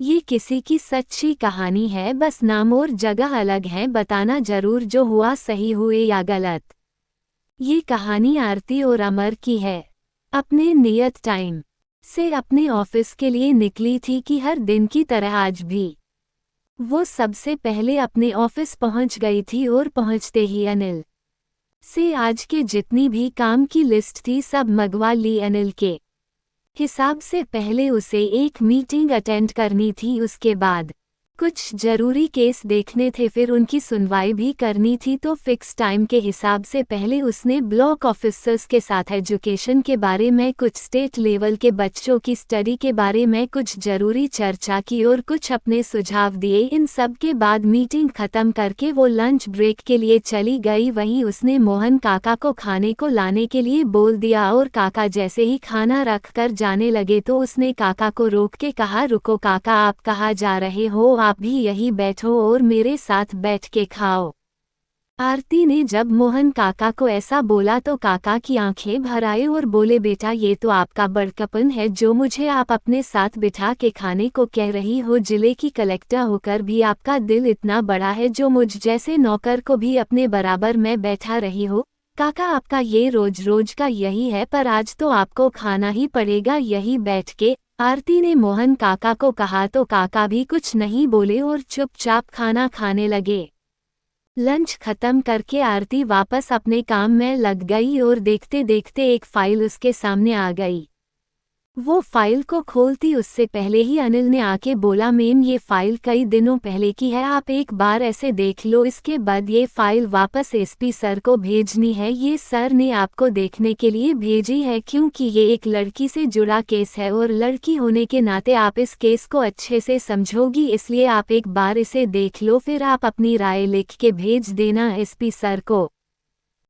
ये किसी की सच्ची कहानी है, बस नाम और जगह अलग है। बताना जरूर जो हुआ सही हुए या गलत। ये कहानी आरती और अमर की है। अपने नियत टाइम से अपने ऑफिस के लिए निकली थी कि हर दिन की तरह आज भी वो सबसे पहले अपने ऑफिस पहुंच गई थी और पहुंचते ही अनिल से आज के जितनी भी काम की लिस्ट थी सब मंगवा ली। अनिल के हिसाब से पहले उसे एक मीटिंग अटेंड करनी थी, उसके बाद कुछ जरूरी केस देखने थे, फिर उनकी सुनवाई भी करनी थी। तो फिक्स टाइम के हिसाब से पहले उसने ब्लॉक ऑफिसर्स के साथ एजुकेशन के बारे में, कुछ स्टेट लेवल के बच्चों की स्टडी के बारे में कुछ जरूरी चर्चा की और कुछ अपने सुझाव दिए। इन सब के बाद मीटिंग खत्म करके वो लंच ब्रेक के लिए चली गई। वहीं उसने मोहन काका को खाने को लाने के लिए बोल दिया और काका जैसे ही खाना रख कर जाने लगे तो उसने काका को रोक के कहा, रुको काका, आप कहाँ जा रहे हो? आप भी यहीं बैठो और मेरे साथ बैठ के खाओ। आरती ने जब मोहन काका को ऐसा बोला तो काका की आंखें भर आई और बोले, बेटा ये तो आपका बड़कपन है जो मुझे आप अपने साथ बिठा के खाने को कह रही हो। जिले की कलेक्टर होकर भी आपका दिल इतना बड़ा है जो मुझ जैसे नौकर को भी अपने बराबर में बैठा रही हो। काका आपका ये रोज रोज का यही है, पर आज तो आपको खाना ही पड़ेगा यही बैठ के। आरती ने मोहन काका को कहा तो काका भी कुछ नहीं बोले और चुपचाप खाना खाने लगे। लंच खत्म करके आरती वापस अपने काम में लग गई और देखते देखते एक फाइल उसके सामने आ गई। वो फाइल को खोलती उससे पहले ही अनिल ने आके बोला, मैम ये फाइल कई दिनों पहले की है, आप एक बार ऐसे देख लो, इसके बाद ये फाइल वापस एसपी सर को भेजनी है। ये सर ने आपको देखने के लिए भेजी है क्योंकि ये एक लड़की से जुड़ा केस है और लड़की होने के नाते आप इस केस को अच्छे से समझोगी, इसलिए आप एक बार इसे देख लो, फिर आप अपनी राय लिख के भेज देना एसपी सर को।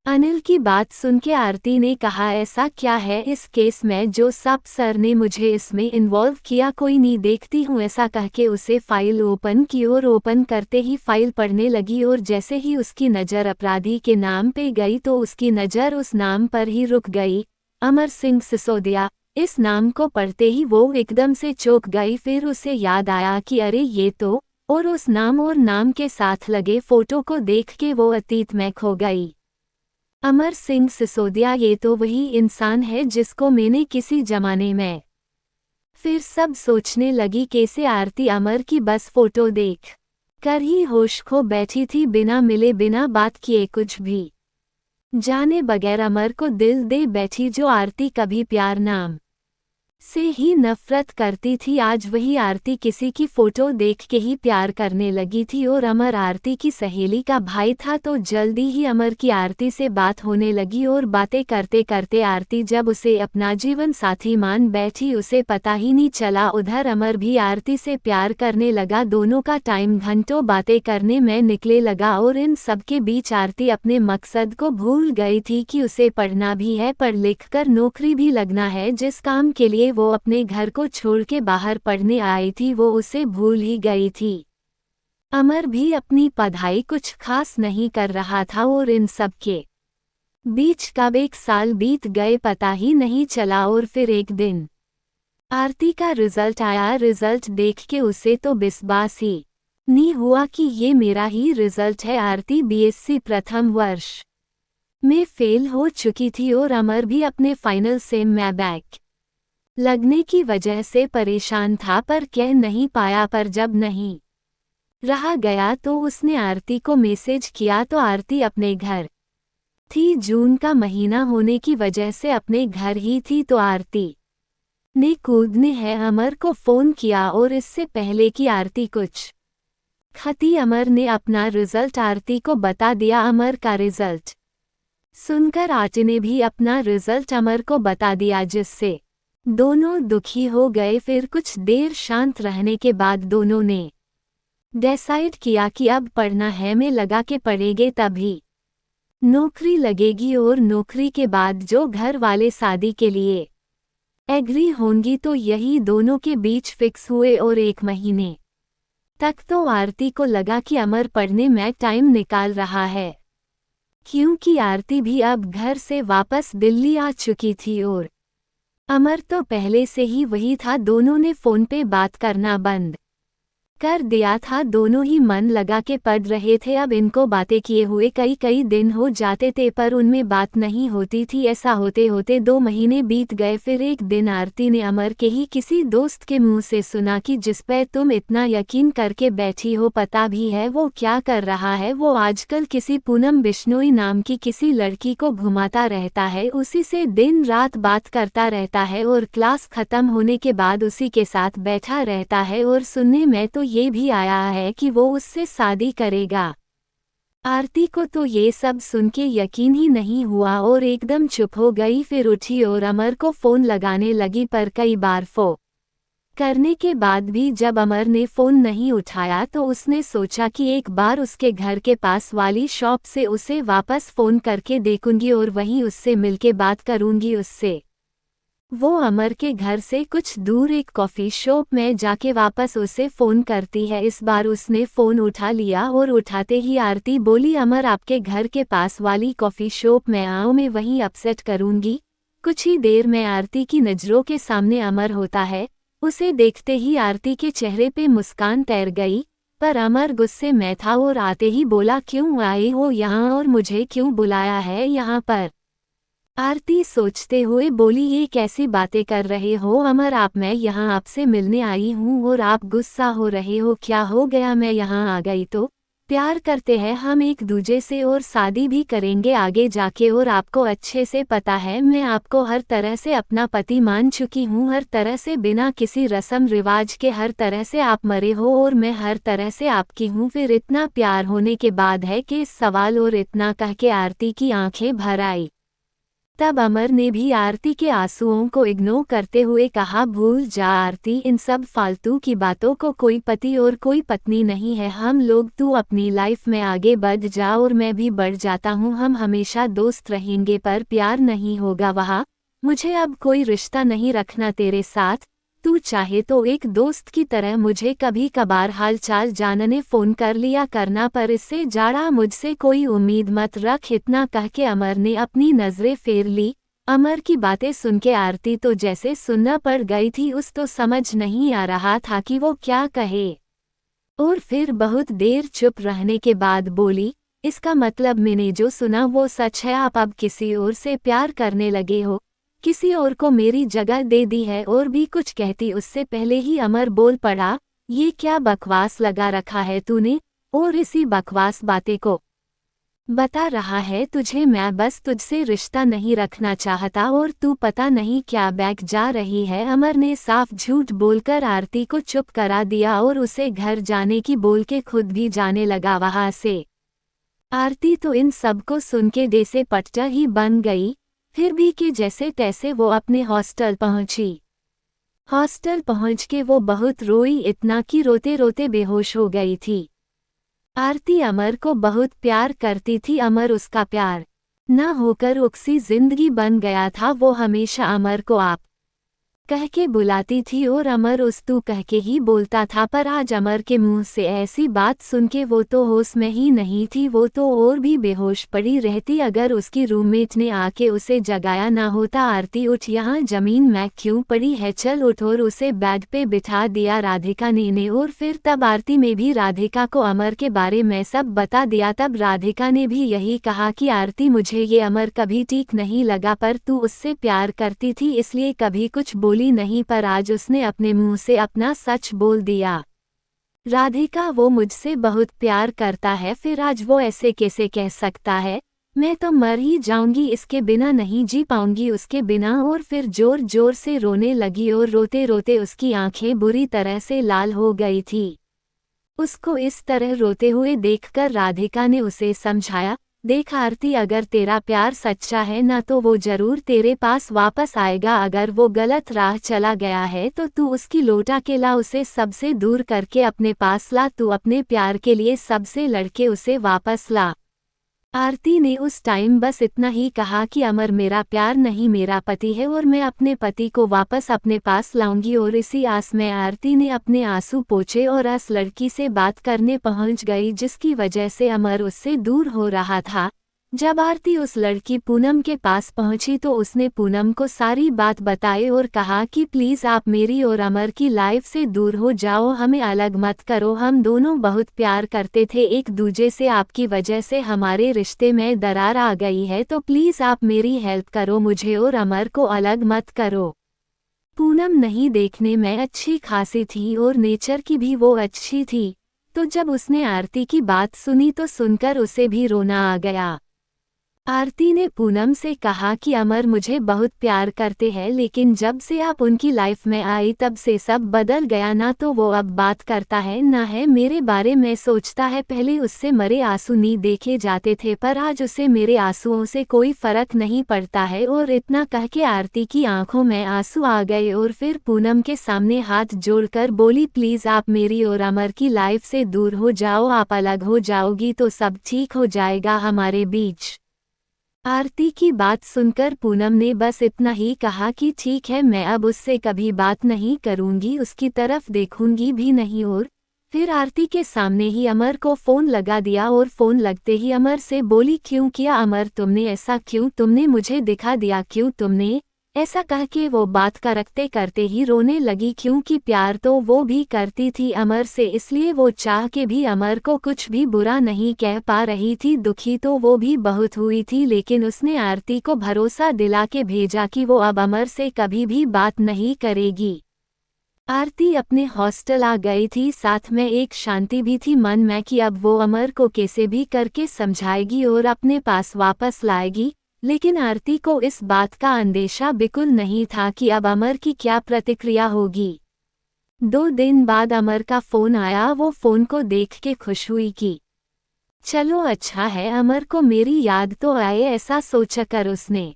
अनिल की बात सुन के आरती ने कहा, ऐसा क्या है इस केस में जो सब सर ने मुझे इसमें इन्वॉल्व किया? कोई नहीं, देखती हूँ। ऐसा कह के उसे फाइल ओपन की और ओपन करते ही फाइल पढ़ने लगी और जैसे ही उसकी नज़र अपराधी के नाम पे गई तो उसकी नज़र उस नाम पर ही रुक गई, अमर सिंह सिसोदिया। इस नाम को पढ़ते ही वो एकदम से चौंक गई, फिर उसे याद आया कि अरे ये तो, और उस नाम और नाम के साथ लगे फोटो को देख के वो अतीत में खो गई। अमर सिंह सिसोदिया, ये तो वही इंसान है जिसको मैंने किसी जमाने में। फिर सब सोचने लगी कैसे आरती अमर की बस फोटो देख कर ही होश खो बैठी थी, बिना मिले बिना बात किए कुछ भी जाने बगैर अमर को दिल दे बैठी, जो आरती कभी प्यार नाम से ही नफरत करती थी। आज वही आरती किसी की फोटो देख के ही प्यार करने लगी थी और अमर आरती की सहेली का भाई था, तो जल्दी ही अमर की आरती से बात होने लगी और बातें करते करते आरती जब उसे अपना जीवन साथी मान बैठी उसे पता ही नहीं चला। उधर अमर भी आरती से प्यार करने लगा, दोनों का टाइम घंटों बातें करने में निकले लगा और इन सबके बीच आरती अपने मकसद को भूल गई थी कि उसे पढ़ना भी है, पढ़ लिख कर नौकरी भी लगना है। जिस काम के लिए वो अपने घर को छोड़ के बाहर पढ़ने आई थी वो उसे भूल ही गई थी। अमर भी अपनी पढ़ाई कुछ खास नहीं कर रहा था और इन सब के बीच कब एक साल बीत गए पता ही नहीं चला। और फिर एक दिन आरती का रिजल्ट आया। रिजल्ट देख के उसे तो विश्वास ही नहीं हुआ कि ये मेरा ही रिजल्ट है। आरती बीएससी प्रथम वर्ष में फेल हो चुकी थी और अमर भी अपने फाइनल सेम में बैक लगने की वजह से परेशान था, पर कह नहीं पाया। पर जब नहीं रहा गया तो उसने आरती को मैसेज किया तो आरती अपने घर थी। जून का महीना होने की वजह से अपने घर ही थी, तो आरती ने कूदने है अमर को फ़ोन किया और इससे पहले कि आरती कुछ खती अमर ने अपना रिजल्ट आरती को बता दिया। अमर का रिजल्ट सुनकर आरती ने भी अपना रिजल्ट अमर को बता दिया, जिससे दोनों दुखी हो गए। फिर कुछ देर शांत रहने के बाद दोनों ने डिसाइड किया कि अब पढ़ना है, में लगा के पढ़ेंगे तभी नौकरी लगेगी और नौकरी के बाद जो घर वाले शादी के लिए एग्री होंगी, तो यही दोनों के बीच फिक्स हुए। और एक महीने तक तो आरती को लगा कि अमर पढ़ने में टाइम निकाल रहा है, क्योंकि आरती भी अब घर से वापस दिल्ली आ चुकी थी और अमर तो पहले से ही वही था। दोनों ने फ़ोन पे बात करना बंद कर दिया था। दोनों ही मन लगा के पढ़ रहे थे। अब इनको बातें किए हुए कई कई दिन हो जाते थे पर उनमें बात नहीं होती थी। ऐसा होते होते 2 महीने बीत गए। फिर एक दिन आरती ने अमर के ही किसी दोस्त के मुंह से सुना कि जिस पे तुम इतना यकीन करके बैठी हो पता भी है वो क्या कर रहा है। वो आजकल किसी पूनम बिश्नोई नाम की किसी लड़की को घुमाता रहता है, उसी से दिन रात बात करता रहता है और क्लास खत्म होने के बाद उसी के साथ बैठा रहता है। और सुनने में तो ये भी आया है कि वो उससे शादी करेगा। आरती को तो ये सब सुन के यकीन ही नहीं हुआ और एकदम चुप हो गई। फिर उठी और अमर को फ़ोन लगाने लगी पर कई बार फ़ोन करने के बाद भी जब अमर ने फ़ोन नहीं उठाया तो उसने सोचा कि एक बार उसके घर के पास वाली शॉप से उसे वापस फ़ोन करके देखूंगी और वहीं उससे मिलके बात करूंगी उससे। वो अमर के घर से कुछ दूर एक कॉफ़ी शॉप में जाके वापस उसे फ़ोन करती है। इस बार उसने फ़ोन उठा लिया और उठाते ही आरती बोली, अमर आपके घर के पास वाली कॉफ़ी शॉप में आओ, मैं वहीं अपसेट करूंगी। कुछ ही देर में आरती की नज़रों के सामने अमर होता है। उसे देखते ही आरती के चेहरे पे मुस्कान तैर गई, पर अमर गुस्से में था और आते ही बोला, क्यों आए हो यहाँ और मुझे क्यों बुलाया है यहाँ पर? आरती सोचते हुए बोली, ये कैसी बातें कर रहे हो अमर आप? मैं यहाँ आपसे मिलने आई हूँ और आप गुस्सा हो रहे हो, क्या हो गया? मैं यहाँ आ गई तो प्यार करते हैं हम एक दूजे से और शादी भी करेंगे आगे जाके, और आपको अच्छे से पता है मैं आपको हर तरह से अपना पति मान चुकी हूँ, हर तरह से बिना किसी रस्म रिवाज के हर तरह से आप मरे हो और मैं हर तरह से आपकी हूँ। फिर इतना प्यार होने के बाद है कि इस सवाल? और इतना कह के आरती की आंखें भर आई। तब अमर ने भी आरती के आंसुओं को इग्नोर करते हुए कहा, भूल जा आरती इन सब फालतू की बातों को, कोई पति और कोई पत्नी नहीं है हम लोग। तू अपनी लाइफ में आगे बढ़ जा और मैं भी बढ़ जाता हूँ, हम हमेशा दोस्त रहेंगे पर प्यार नहीं होगा वहाँ। मुझे अब कोई रिश्ता नहीं रखना तेरे साथ। तू चाहे तो एक दोस्त की तरह मुझे कभी कभार हालचाल जानने फ़ोन कर लिया करना, पर इससे ज़्यादा मुझसे कोई उम्मीद मत रख। इतना कह के अमर ने अपनी नज़रें फेर ली। अमर की बातें सुन के आरती तो जैसे सुन्ना पड़ गई थी, उस तो समझ नहीं आ रहा था कि वो क्या कहे। और फिर बहुत देर चुप रहने के बाद बोली, इसका मतलब मैंने जो सुना वो सच है? आप अब किसी और से प्यार करने लगे हो, किसी और को मेरी जगह दे दी है? और भी कुछ कहती उससे पहले ही अमर बोल पड़ा, ये क्या बकवास लगा रखा है तूने? और इसी बकवास बातें को बता रहा है तुझे? मैं बस तुझसे रिश्ता नहीं रखना चाहता और तू पता नहीं क्या बैक जा रही है। अमर ने साफ झूठ बोलकर आरती को चुप करा दिया और उसे घर जाने की बोल के खुद भी जाने लगा वहां से। आरती तो इन सब को सुन के जैसे पटटा ही बन गई। फिर भी कि जैसे तैसे वो अपने हॉस्टल पहुंची। हॉस्टल पहुंच के वो बहुत रोई, इतना कि रोते रोते बेहोश हो गई थी। आरती अमर को बहुत प्यार करती थी। अमर उसका प्यार ना होकर उक्सी जिंदगी बन गया था। वो हमेशा अमर को आप कह के बुलाती थी और अमर उस तू कह के ही बोलता था, पर आज अमर के मुंह से ऐसी बात सुन के वो तो होश में ही नहीं थी, वो तो और भी बेहोश पड़ी रहती अगर उसकी रूममेट ने आके उसे जगाया ना होता। आरती उठ, यहाँ जमीन में क्यों पड़ी है, चल उठ। और उसे बेड पे बिठा दिया राधिका ने और फिर तब आरती में भी राधिका को अमर के बारे में सब बता दिया। तब राधिका ने भी यही कहा कि आरती मुझे ये अमर कभी ठीक नहीं लगा, पर तू उससे प्यार करती थी इसलिए कभी कुछ बोली नहीं, पर आज उसने अपने मुंह से अपना सच बोल दिया। राधिका, वो मुझसे बहुत प्यार करता है, फिर आज वो ऐसे कैसे कह सकता है? मैं तो मर ही जाऊंगी, इसके बिना नहीं जी पाऊंगी उसके बिना। और फिर जोर जोर से रोने लगी और रोते रोते उसकी आंखें बुरी तरह से लाल हो गई थी। उसको इस तरह रोते हुए देखकर राधिका ने उसे समझाया, देख आरती, अगर तेरा प्यार सच्चा है ना तो वो जरूर तेरे पास वापस आएगा। अगर वो गलत राह चला गया है तो तू उसकी लोटा के ला, उसे सबसे दूर करके अपने पास ला। तू अपने प्यार के लिए सबसे लड़के उसे वापस ला। आरती ने उस टाइम बस इतना ही कहा कि अमर मेरा प्यार नहीं, मेरा पति है और मैं अपने पति को वापस अपने पास लाऊंगी। और इसी आस में आरती ने अपने आंसू पोंछे और उस लड़की से बात करने पहुंच गई जिसकी वजह से अमर उससे दूर हो रहा था। जब आरती उस लड़की पूनम के पास पहुंची तो उसने पूनम को सारी बात बताई और कहा कि प्लीज़ आप मेरी और अमर की लाइफ से दूर हो जाओ, हमें अलग मत करो, हम दोनों बहुत प्यार करते थे एक दूजे से, आपकी वजह से हमारे रिश्ते में दरार आ गई है, तो प्लीज़ आप मेरी हेल्प करो, मुझे और अमर को अलग मत करो। पूनम नहीं देखने में अच्छी खासी थी और नेचर की भी वो अच्छी थी, तो जब उसने आरती की बात सुनी तो सुनकर उसे भी रोना आ गया। आरती ने पूनम से कहा कि अमर मुझे बहुत प्यार करते हैं, लेकिन जब से आप उनकी लाइफ में आई तब से सब बदल गया, ना तो वो अब बात करता है ना है मेरे बारे में सोचता है, पहले उससे मरे आंसू नहीं देखे जाते थे पर आज उसे मेरे आंसुओं से कोई फर्क नहीं पड़ता है। और इतना कह के आरती की आंखों में आंसू आ गए और फिर पूनम के सामने हाथ जोड़कर बोली, प्लीज़ आप मेरी और अमर की लाइफ से दूर हो जाओ, आप अलग हो जाओगी तो सब ठीक हो जाएगा हमारे बीच। आरती की बात सुनकर पूनम ने बस इतना ही कहा कि ठीक है, मैं अब उससे कभी बात नहीं करूंगी, उसकी तरफ देखूंगी भी नहीं। और फिर आरती के सामने ही अमर को फ़ोन लगा दिया और फ़ोन लगते ही अमर से बोली, क्यों किया अमर तुमने ऐसा, क्यों तुमने मुझे दिखा दिया, क्यों तुमने ऐसा, कह के वो बात करते करते ही रोने लगी, क्योंकि प्यार तो वो भी करती थी अमर से, इसलिए वो चाह के भी अमर को कुछ भी बुरा नहीं कह पा रही थी। दुखी तो वो भी बहुत हुई थी, लेकिन उसने आरती को भरोसा दिला के भेजा कि वो अब अमर से कभी भी बात नहीं करेगी। आरती अपने हॉस्टल आ गई थी, साथ में एक शांति भी थी मन में कि अब वो अमर को कैसे भी करके समझाएगी और अपने पास वापस लाएगी। लेकिन आरती को इस बात का अंदेशा बिल्कुल नहीं था कि अब अमर की क्या प्रतिक्रिया होगी। 2 दिन बाद अमर का फ़ोन आया, वो फ़ोन को देख के खुश हुई कि चलो अच्छा है, अमर को मेरी याद तो आए, ऐसा सोचकर उसने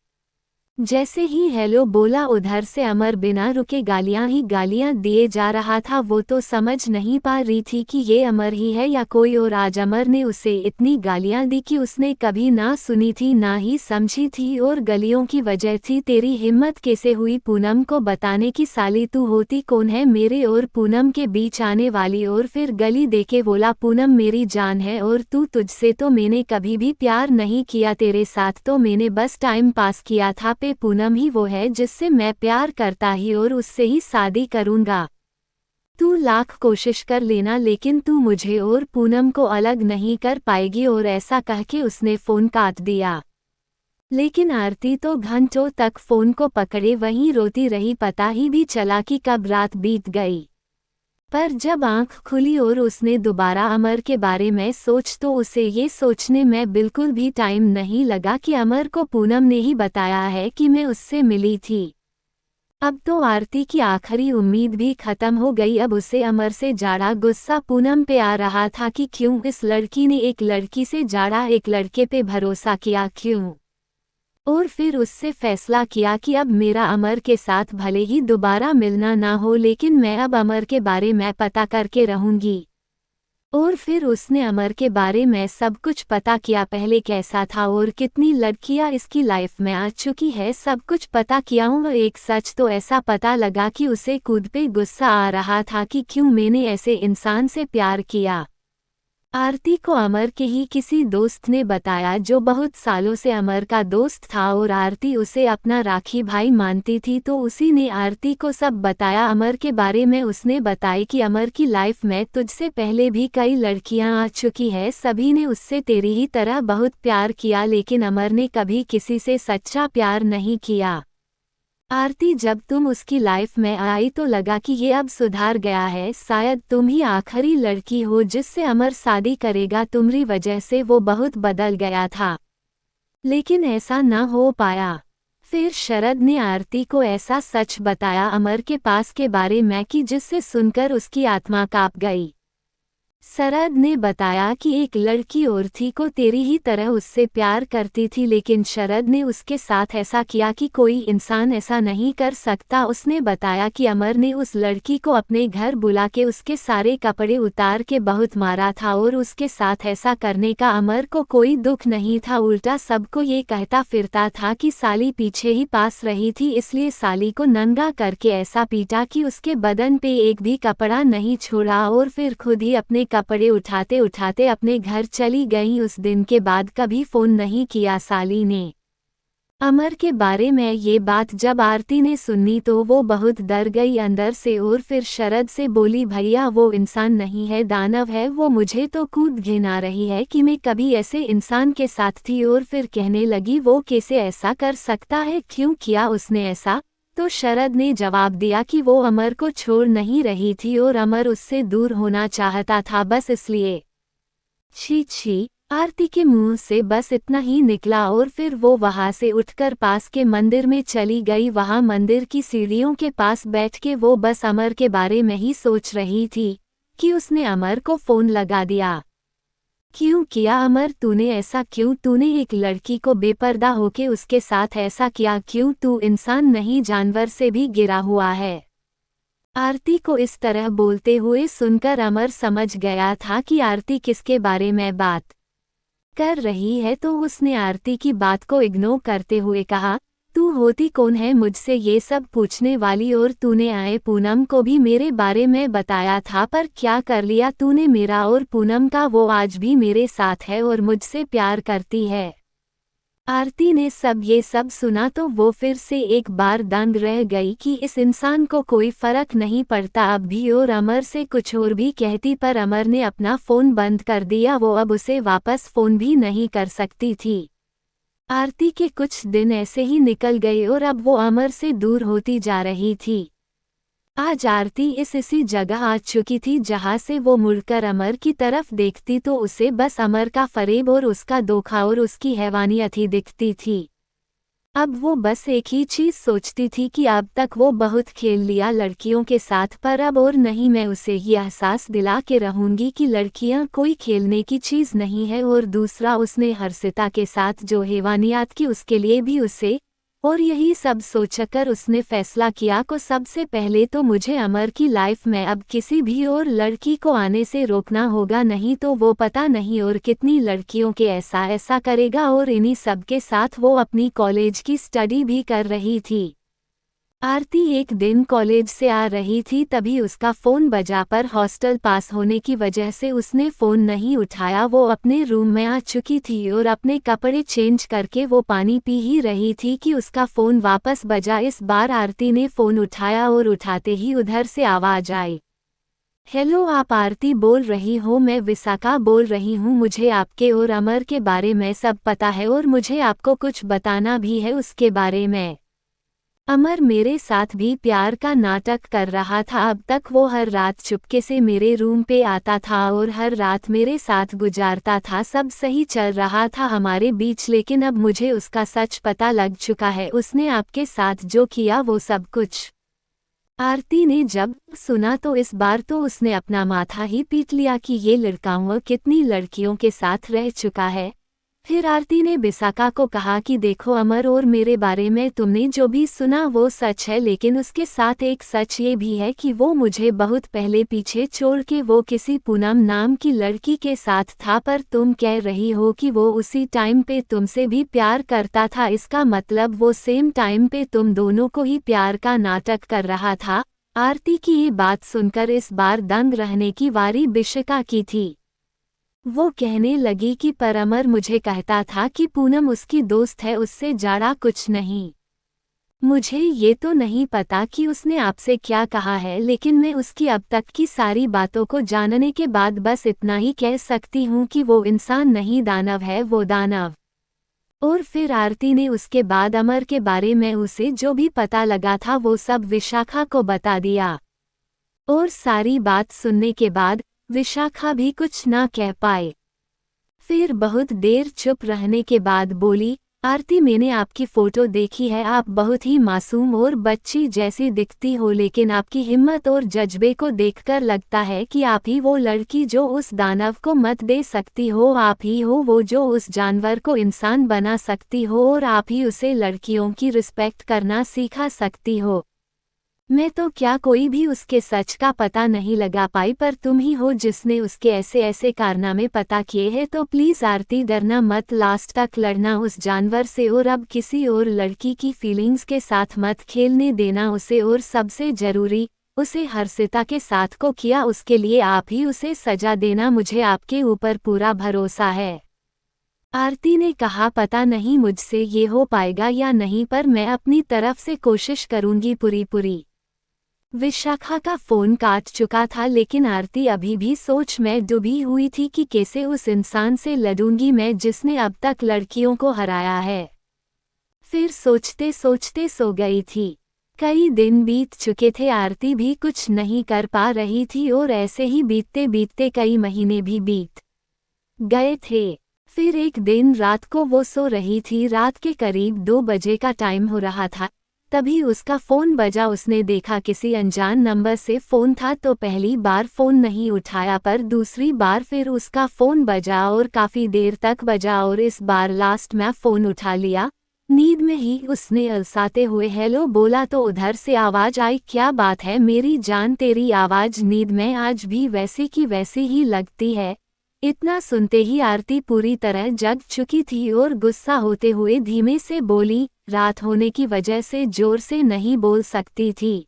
जैसे ही हेलो बोला उधर से अमर बिना रुके गालियां ही गालियां दिए जा रहा था। वो तो समझ नहीं पा रही थी कि ये अमर ही है या कोई और। आज अमर ने उसे इतनी गालियां दी कि उसने कभी ना सुनी थी ना ही समझी थी, और गलियों की वजह थी। तेरी हिम्मत कैसे हुई पूनम को बताने की, साली तू होती कौन है मेरे और पूनम के बीच आने वाली। और फिर गली देके बोला, पूनम मेरी जान है और तुझसे तो मैंने कभी भी प्यार नहीं किया, तेरे साथ तो मैंने बस टाइम पास किया था। पूनम ही वो है जिससे मैं प्यार करता ही और उससे ही शादी करूंगा। तू लाख कोशिश कर लेना लेकिन तू मुझे और पूनम को अलग नहीं कर पाएगी। और ऐसा कह के उसने फ़ोन काट दिया। लेकिन आरती तो घंटों तक फ़ोन को पकड़े वहीं रोती रही, पता ही भी चला कि कब रात बीत गई। पर जब आंख खुली और उसने दोबारा अमर के बारे में सोच तो उसे ये सोचने में बिल्कुल भी टाइम नहीं लगा कि अमर को पूनम ने ही बताया है कि मैं उससे मिली थी। अब तो आरती की आखिरी उम्मीद भी खत्म हो गई। अब उसे अमर से ज़्यादा गुस्सा पूनम पे आ रहा था कि क्यों इस लड़की ने एक लड़की से ज़्यादा एक लड़के पे भरोसा किया, क्यों। और फिर उससे फैसला किया कि अब मेरा अमर के साथ भले ही दोबारा मिलना ना हो, लेकिन मैं अब अमर के बारे में पता करके रहूंगी। और फिर उसने अमर के बारे में सब कुछ पता किया, पहले कैसा था और कितनी लड़कियां इसकी लाइफ में आ चुकी है, सब कुछ पता किया। और एक सच तो ऐसा पता लगा कि उसे खुद पे गुस्सा आ रहा था कि क्यों मैंने ऐसे इंसान से प्यार किया। आरती को अमर के ही किसी दोस्त ने बताया जो बहुत सालों से अमर का दोस्त था, और आरती उसे अपना राखी भाई मानती थी, तो उसी ने आरती को सब बताया अमर के बारे में। उसने बताई कि अमर की लाइफ में तुझसे पहले भी कई लड़कियां आ चुकी है, सभी ने उससे तेरी ही तरह बहुत प्यार किया, लेकिन अमर ने कभी किसी से सच्चा प्यार नहीं किया। आरती जब तुम उसकी लाइफ में आई तो लगा कि ये अब सुधार गया है, शायद तुम ही आखिरी लड़की हो जिससे अमर शादी करेगा, तुम्हारी वजह से वो बहुत बदल गया था। लेकिन ऐसा न हो पाया। फिर शरद ने आरती को ऐसा सच बताया अमर के पास के बारे में कि जिससे सुनकर उसकी आत्मा कांप गई। शरद ने बताया कि एक लड़की और थी को तेरी ही तरह उससे प्यार करती थी, लेकिन शरद ने उसके साथ ऐसा किया कि कोई इंसान ऐसा नहीं कर सकता। उसने बताया कि अमर ने उस लड़की को अपने घर बुला के उसके सारे कपड़े उतार के बहुत मारा था, और उसके साथ ऐसा करने का अमर को कोई दुख नहीं था, उल्टा सबको ये कहता फिरता था कि साली पीछे ही पास रही थी, इसलिए साली को नंगा करके ऐसा पीटा कि उसके बदन पे एक भी कपड़ा नहीं छोड़ा, और फिर खुद ही अपने कपड़े उठाते उठाते अपने घर चली गईं। उस दिन के बाद कभी फ़ोन नहीं किया साली ने। अमर के बारे में ये बात जब आरती ने सुनी तो वो बहुत डर गई अंदर से और फिर शरद से बोली, भैया वो इंसान नहीं है, दानव है वो। मुझे तो कूद घिन आ रही है कि मैं कभी ऐसे इंसान के साथ थी। और फिर कहने लगी, वो कैसे ऐसा कर सकता है, क्यों किया उसने ऐसा? तो शरद ने जवाब दिया कि वो अमर को छोड़ नहीं रही थी और अमर उससे दूर होना चाहता था, बस इसलिए। छी छी, आरती के मुंह से बस इतना ही निकला और फिर वो वहां से उठकर पास के मंदिर में चली गई। वहां मंदिर की सीढ़ियों के पास बैठ के वो बस अमर के बारे में ही सोच रही थी कि उसने अमर को फ़ोन लगा दिया। क्यों किया अमर, तूने ऐसा क्यों? तूने एक लड़की को बेपर्दा होके उसके साथ ऐसा किया क्यों? तू इंसान नहीं, जानवर से भी गिरा हुआ है। आरती को इस तरह बोलते हुए सुनकर अमर समझ गया था कि आरती किसके बारे में बात कर रही है, तो उसने आरती की बात को इग्नोर करते हुए कहा, तू होती कौन है मुझसे ये सब पूछने वाली? और तूने आए पूनम को भी मेरे बारे में बताया था, पर क्या कर लिया तूने मेरा और पूनम का? वो आज भी मेरे साथ है और मुझसे प्यार करती है। आरती ने ये सब सुना तो वो फिर से एक बार दंग रह गई कि इस इंसान को कोई फर्क नहीं पड़ता अब भी, और अमर से कुछ और भी कहती पर अमर ने अपना फ़ोन बंद कर दिया। वो अब उसे वापस फ़ोन भी नहीं कर सकती थी। आरती के कुछ दिन ऐसे ही निकल गए और अब वो अमर से दूर होती जा रही थी। आज आरती इसी जगह आ चुकी थी जहां से वो मुड़कर अमर की तरफ देखती तो उसे बस अमर का फरेब और उसका धोखा और उसकी हैवानियत ही दिखती थी। अब वो बस एक ही चीज़ सोचती थी कि अब तक वो बहुत खेल लिया लड़कियों के साथ, पर अब और नहीं। मैं उसे ये एहसास दिला के रहूंगी कि लड़कियां कोई खेलने की चीज़ नहीं है। और दूसरा, उसने हर्षिता के साथ जो हैवानियत की उसके लिए भी उसे, और यही सब सोचकर उसने फैसला किया को सबसे पहले तो मुझे अमर की लाइफ में अब किसी भी और लड़की को आने से रोकना होगा, नहीं तो वो पता नहीं और कितनी लड़कियों के ऐसा करेगा। और इन्हीं सब के साथ वो अपनी कॉलेज की स्टडी भी कर रही थी। आरती एक दिन कॉलेज से आ रही थी तभी उसका फ़ोन बजा, पर हॉस्टल पास होने की वजह से उसने फ़ोन नहीं उठाया। वो अपने रूम में आ चुकी थी और अपने कपड़े चेंज करके वो पानी पी ही रही थी कि उसका फ़ोन वापस बजा। इस बार आरती ने फ़ोन उठाया और उठाते ही उधर से आवाज़ आई, हेलो, आप आरती बोल रही हो? मैं विशाखा बोल रही हूँ। मुझे आपके और अमर के बारे में सब पता है और मुझे आपको कुछ बताना भी है उसके बारे में। अमर मेरे साथ भी प्यार का नाटक कर रहा था। अब तक वो हर रात चुपके से मेरे रूम पे आता था और हर रात मेरे साथ गुजारता था। सब सही चल रहा था हमारे बीच, लेकिन अब मुझे उसका सच पता लग चुका है। उसने आपके साथ जो किया वो सब कुछ। आरती ने जब सुना तो इस बार तो उसने अपना माथा ही पीट लिया कि ये लड़का वो कितनी लड़कियों के साथ रह चुका है। फिर आरती ने विशाखा को कहा कि देखो अमर, और मेरे बारे में तुमने जो भी सुना वो सच है, लेकिन उसके साथ एक सच ये भी है कि वो मुझे बहुत पहले पीछे छोड़ के वो किसी पूनम नाम की लड़की के साथ था। पर तुम कह रही हो कि वो उसी टाइम पे तुमसे भी प्यार करता था, इसका मतलब वो सेम टाइम पे तुम दोनों को ही प्यार का नाटक कर रहा था। आरती की ये बात सुनकर इस बार दंग रहने की वारी विशाखा की थी। वो कहने लगी कि पर अमर मुझे कहता था कि पूनम उसकी दोस्त है, उससे ज़्यादा कुछ नहीं। मुझे ये तो नहीं पता कि उसने आपसे क्या कहा है, लेकिन मैं उसकी अब तक की सारी बातों को जानने के बाद बस इतना ही कह सकती हूँ कि वो इंसान नहीं, दानव है वो, दानव। और फिर आरती ने उसके बाद अमर के बारे में उसे जो भी पता लगा था वो सब विशाखा को बता दिया। और सारी बात सुनने के बाद विशाखा भी कुछ ना कह पाए। फिर बहुत देर चुप रहने के बाद बोली, आरती मैंने आपकी फ़ोटो देखी है, आप बहुत ही मासूम और बच्ची जैसी दिखती हो, लेकिन आपकी हिम्मत और जज्बे को देखकर लगता है कि आप ही वो लड़की जो उस दानव को मत दे सकती हो। आप ही हो वो जो उस जानवर को इंसान बना सकती हो, और आप ही उसे लड़कियों की रिस्पेक्ट करना सिखा सकती हो। मैं तो क्या कोई भी उसके सच का पता नहीं लगा पाई, पर तुम ही हो जिसने उसके ऐसे कारनामे पता किए हैं। तो प्लीज़ आरती, डरना मत, लास्ट तक लड़ना उस जानवर से, और अब किसी और लड़की की फीलिंग्स के साथ मत खेलने देना उसे, और सबसे ज़रूरी उसे हर्षिता के साथ को किया, उसके लिए आप ही उसे सजा देना, मुझे आपके ऊपर पूरा भरोसा है। आरती ने कहा पता नहीं मुझसे ये हो पाएगा या नहीं, पर मैं अपनी तरफ से कोशिश करूंगी पूरी। विशाखा का फोन काट चुका था, लेकिन आरती अभी भी सोच में डूबी हुई थी कि कैसे उस इंसान से लड़ूंगी मैं जिसने अब तक लड़कियों को हराया है। फिर सोचते सोचते सो गई थी। कई दिन बीत चुके थे, आरती भी कुछ नहीं कर पा रही थी और ऐसे ही बीतते बीतते कई महीने भी बीत गए थे। फिर एक दिन रात को वो सो रही थी, रात के करीब 2 बजे का टाइम हो रहा था, तभी उसका फ़ोन बजा। उसने देखा किसी अनजान नंबर से फ़ोन था, तो पहली बार फ़ोन नहीं उठाया, पर दूसरी बार फिर उसका फ़ोन बजा और काफ़ी देर तक बजा और इस बार लास्ट में फ़ोन उठा लिया। नींद में ही उसने अलसाते हुए हेलो बोला तो उधर से आवाज़ आई, क्या बात है मेरी जान, तेरी आवाज़ नींद में आज भी वैसी की वैसी ही लगती है। इतना सुनते ही आरती पूरी तरह जग चुकी थी और गुस्सा होते हुए धीमे से बोली, रात होने की वजह से जोर से नहीं बोल सकती थी।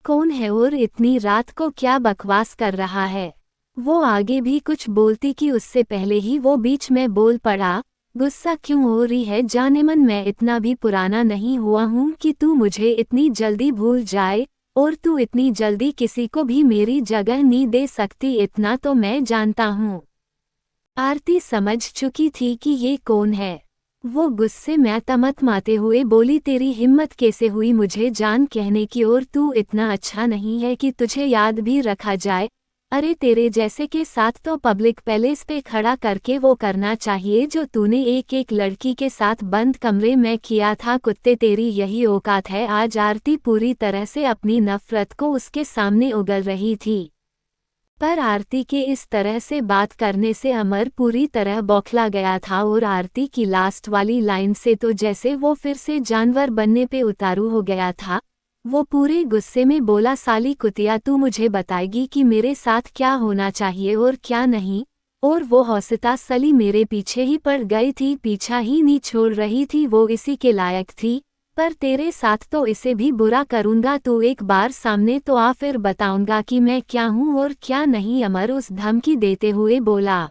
कौन है और इतनी रात को क्या बकवास कर रहा है? वो आगे भी कुछ बोलती कि उससे पहले ही वो बीच में बोल पड़ा, गुस्सा क्यों हो रही है जानेमन, मैं इतना भी पुराना नहीं हुआ हूँ कि तू मुझे इतनी जल्दी भूल जाए, और तू इतनी जल्दी किसी को भी मेरी जगह नहीं दे सकती, इतना तो मैं जानता हूँ। आरती समझ चुकी थी कि ये कौन है। वो गुस्से में तमतमाते हुए बोली, तेरी हिम्मत कैसे हुई मुझे जान कहने की, और तू इतना अच्छा नहीं है कि तुझे याद भी रखा जाए। अरे तेरे जैसे के साथ तो पब्लिक पैलेस पे खड़ा करके वो करना चाहिए जो तूने एक एक लड़की के साथ बंद कमरे में किया था, कुत्ते तेरी यही औकात है। आज आरती पूरी तरह से अपनी नफरत को उसके सामने उगल रही थी, पर आरती के इस तरह से बात करने से अमर पूरी तरह बौखला गया था, और आरती की लास्ट वाली लाइन से तो जैसे वो फिर से जानवर बनने पे उतारू हो गया था। वो पूरे गुस्से में बोला, साली कुतिया, तू मुझे बताएगी कि मेरे साथ क्या होना चाहिए और क्या नहीं? और वो हौसता सली मेरे पीछे ही पड़ गई थी, पीछा ही नहीं छोड़ रही थी, वो इसी के लायक थी। पर तेरे साथ तो इसे भी बुरा करूंगा, तो एक बार सामने तो आ, फिर बताऊंगा कि मैं क्या हूँ और क्या नहीं। अमर उस धमकी देते हुए बोला,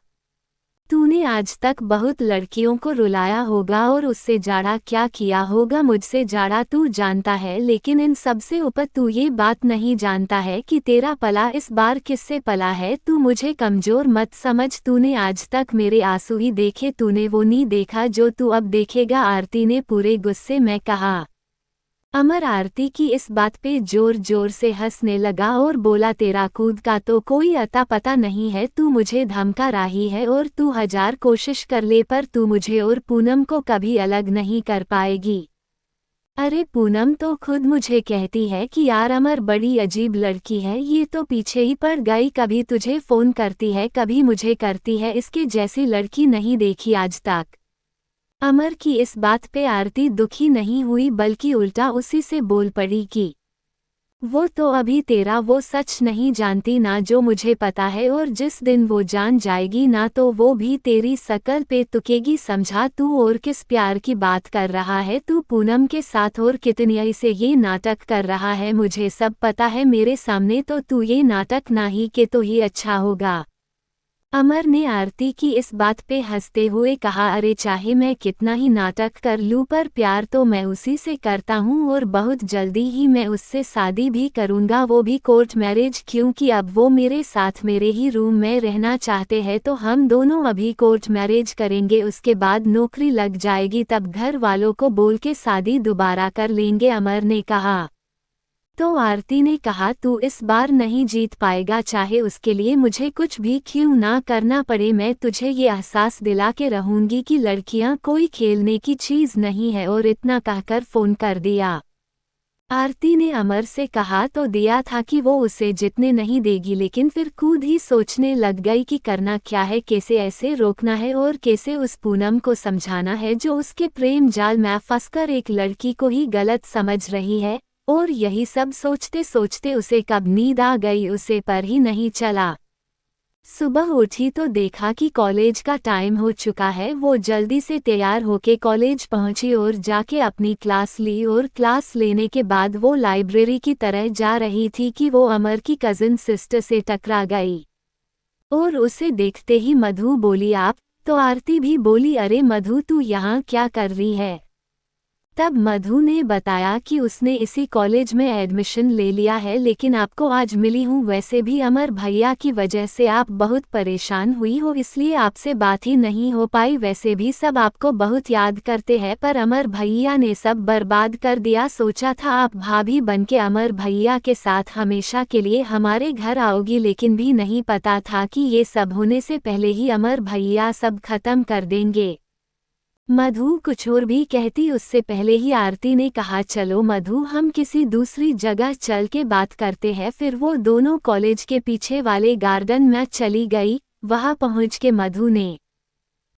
तूने आज तक बहुत लड़कियों को रुलाया होगा और उससे ज़्यादा क्या किया होगा, मुझसे ज़्यादा तू जानता है, लेकिन इन सबसे ऊपर तू ये बात नहीं जानता है कि तेरा पला इस बार किससे पला है। तू मुझे कमज़ोर मत समझ, तूने आज तक मेरे आंसू ही देखे, तूने वो नहीं देखा जो तू अब देखेगा, आरती ने पूरे गुस्से में कहा। अमर आरती की इस बात पे जोर जोर से हंसने लगा और बोला, तेरा कूद का तो कोई अता पता नहीं है, तू मुझे धमका रही है और तू 1000 कोशिश कर ले, पर तू मुझे और पूनम को कभी अलग नहीं कर पाएगी। अरे पूनम तो खुद मुझे कहती है कि यार अमर बड़ी अजीब लड़की है, ये तो पीछे ही पड़ गई, कभी तुझे फ़ोन करती है कभी मुझे करती है, इसके जैसी लड़की नहीं देखी आज तक। अमर की इस बात पे आरती दुखी नहीं हुई, बल्कि उल्टा उसी से बोल पड़ी कि वो तो अभी तेरा वो सच नहीं जानती ना जो मुझे पता है, और जिस दिन वो जान जाएगी ना तो वो भी तेरी शकल पे तुकेगी, समझा? तू और किस प्यार की बात कर रहा है? तू पूनम के साथ और कितनी से ये नाटक कर रहा है, मुझे सब पता है, मेरे सामने तो तू ये नाटक ना ही के तो ही अच्छा होगा। अमर ने आरती की इस बात पे हंसते हुए कहा, अरे चाहे मैं कितना ही नाटक कर लूँ, पर प्यार तो मैं उसी से करता हूँ और बहुत जल्दी ही मैं उससे शादी भी करूँगा, वो भी कोर्ट मैरिज, क्योंकि अब वो मेरे साथ मेरे ही रूम में रहना चाहते हैं, तो हम दोनों अभी कोर्ट मैरिज करेंगे, उसके बाद नौकरी लग जाएगी, तब घर वालों को बोल के शादी दोबारा कर लेंगे, अमर ने कहा। तो आरती ने कहा, तू इस बार नहीं जीत पाएगा, चाहे उसके लिए मुझे कुछ भी क्यों ना करना पड़े, मैं तुझे ये एहसास दिला के रहूंगी कि लड़कियां कोई खेलने की चीज नहीं है, और इतना कहकर फोन कर दिया। आरती ने अमर से कहा तो दिया था कि वो उसे जितने नहीं देगी, लेकिन फिर खुद ही सोचने लग गई कि करना क्या है, कैसे ऐसे रोकना है और कैसे उस पूनम को समझाना है जो उसके प्रेम जाल में फंसकर एक लड़की को ही गलत समझ रही है। और यही सब सोचते सोचते उसे कब नींद आ गई उसे पर ही नहीं चला। सुबह उठी तो देखा कि कॉलेज का टाइम हो चुका है। वो जल्दी से तैयार होके कॉलेज पहुंची और जाके अपनी क्लास ली और क्लास लेने के बाद वो लाइब्रेरी की तरह जा रही थी कि वो अमर की कजिन सिस्टर से टकरा गई और उसे देखते ही मधु बोली आप। तो आरती भी बोली अरे मधु तू यहाँ क्या कर रही है। तब मधु ने बताया कि उसने इसी कॉलेज में एडमिशन ले लिया है लेकिन आपको आज मिली हूँ। वैसे भी अमर भैया की वजह से आप बहुत परेशान हुई हो इसलिए आपसे बात ही नहीं हो पाई। वैसे भी सब आपको बहुत याद करते हैं पर अमर भैया ने सब बर्बाद कर दिया। सोचा था आप भाभी बनके अमर भैया के साथ हमेशा के लिए हमारे घर आओगी लेकिन भी नहीं पता था कि ये सब होने से पहले ही अमर भैया सब खत्म कर देंगे। मधु कुछ और भी कहती उससे पहले ही आरती ने कहा चलो मधु हम किसी दूसरी जगह चल के बात करते हैं। फिर वो दोनों कॉलेज के पीछे वाले गार्डन में चली गई। वहां पहुंच के मधु ने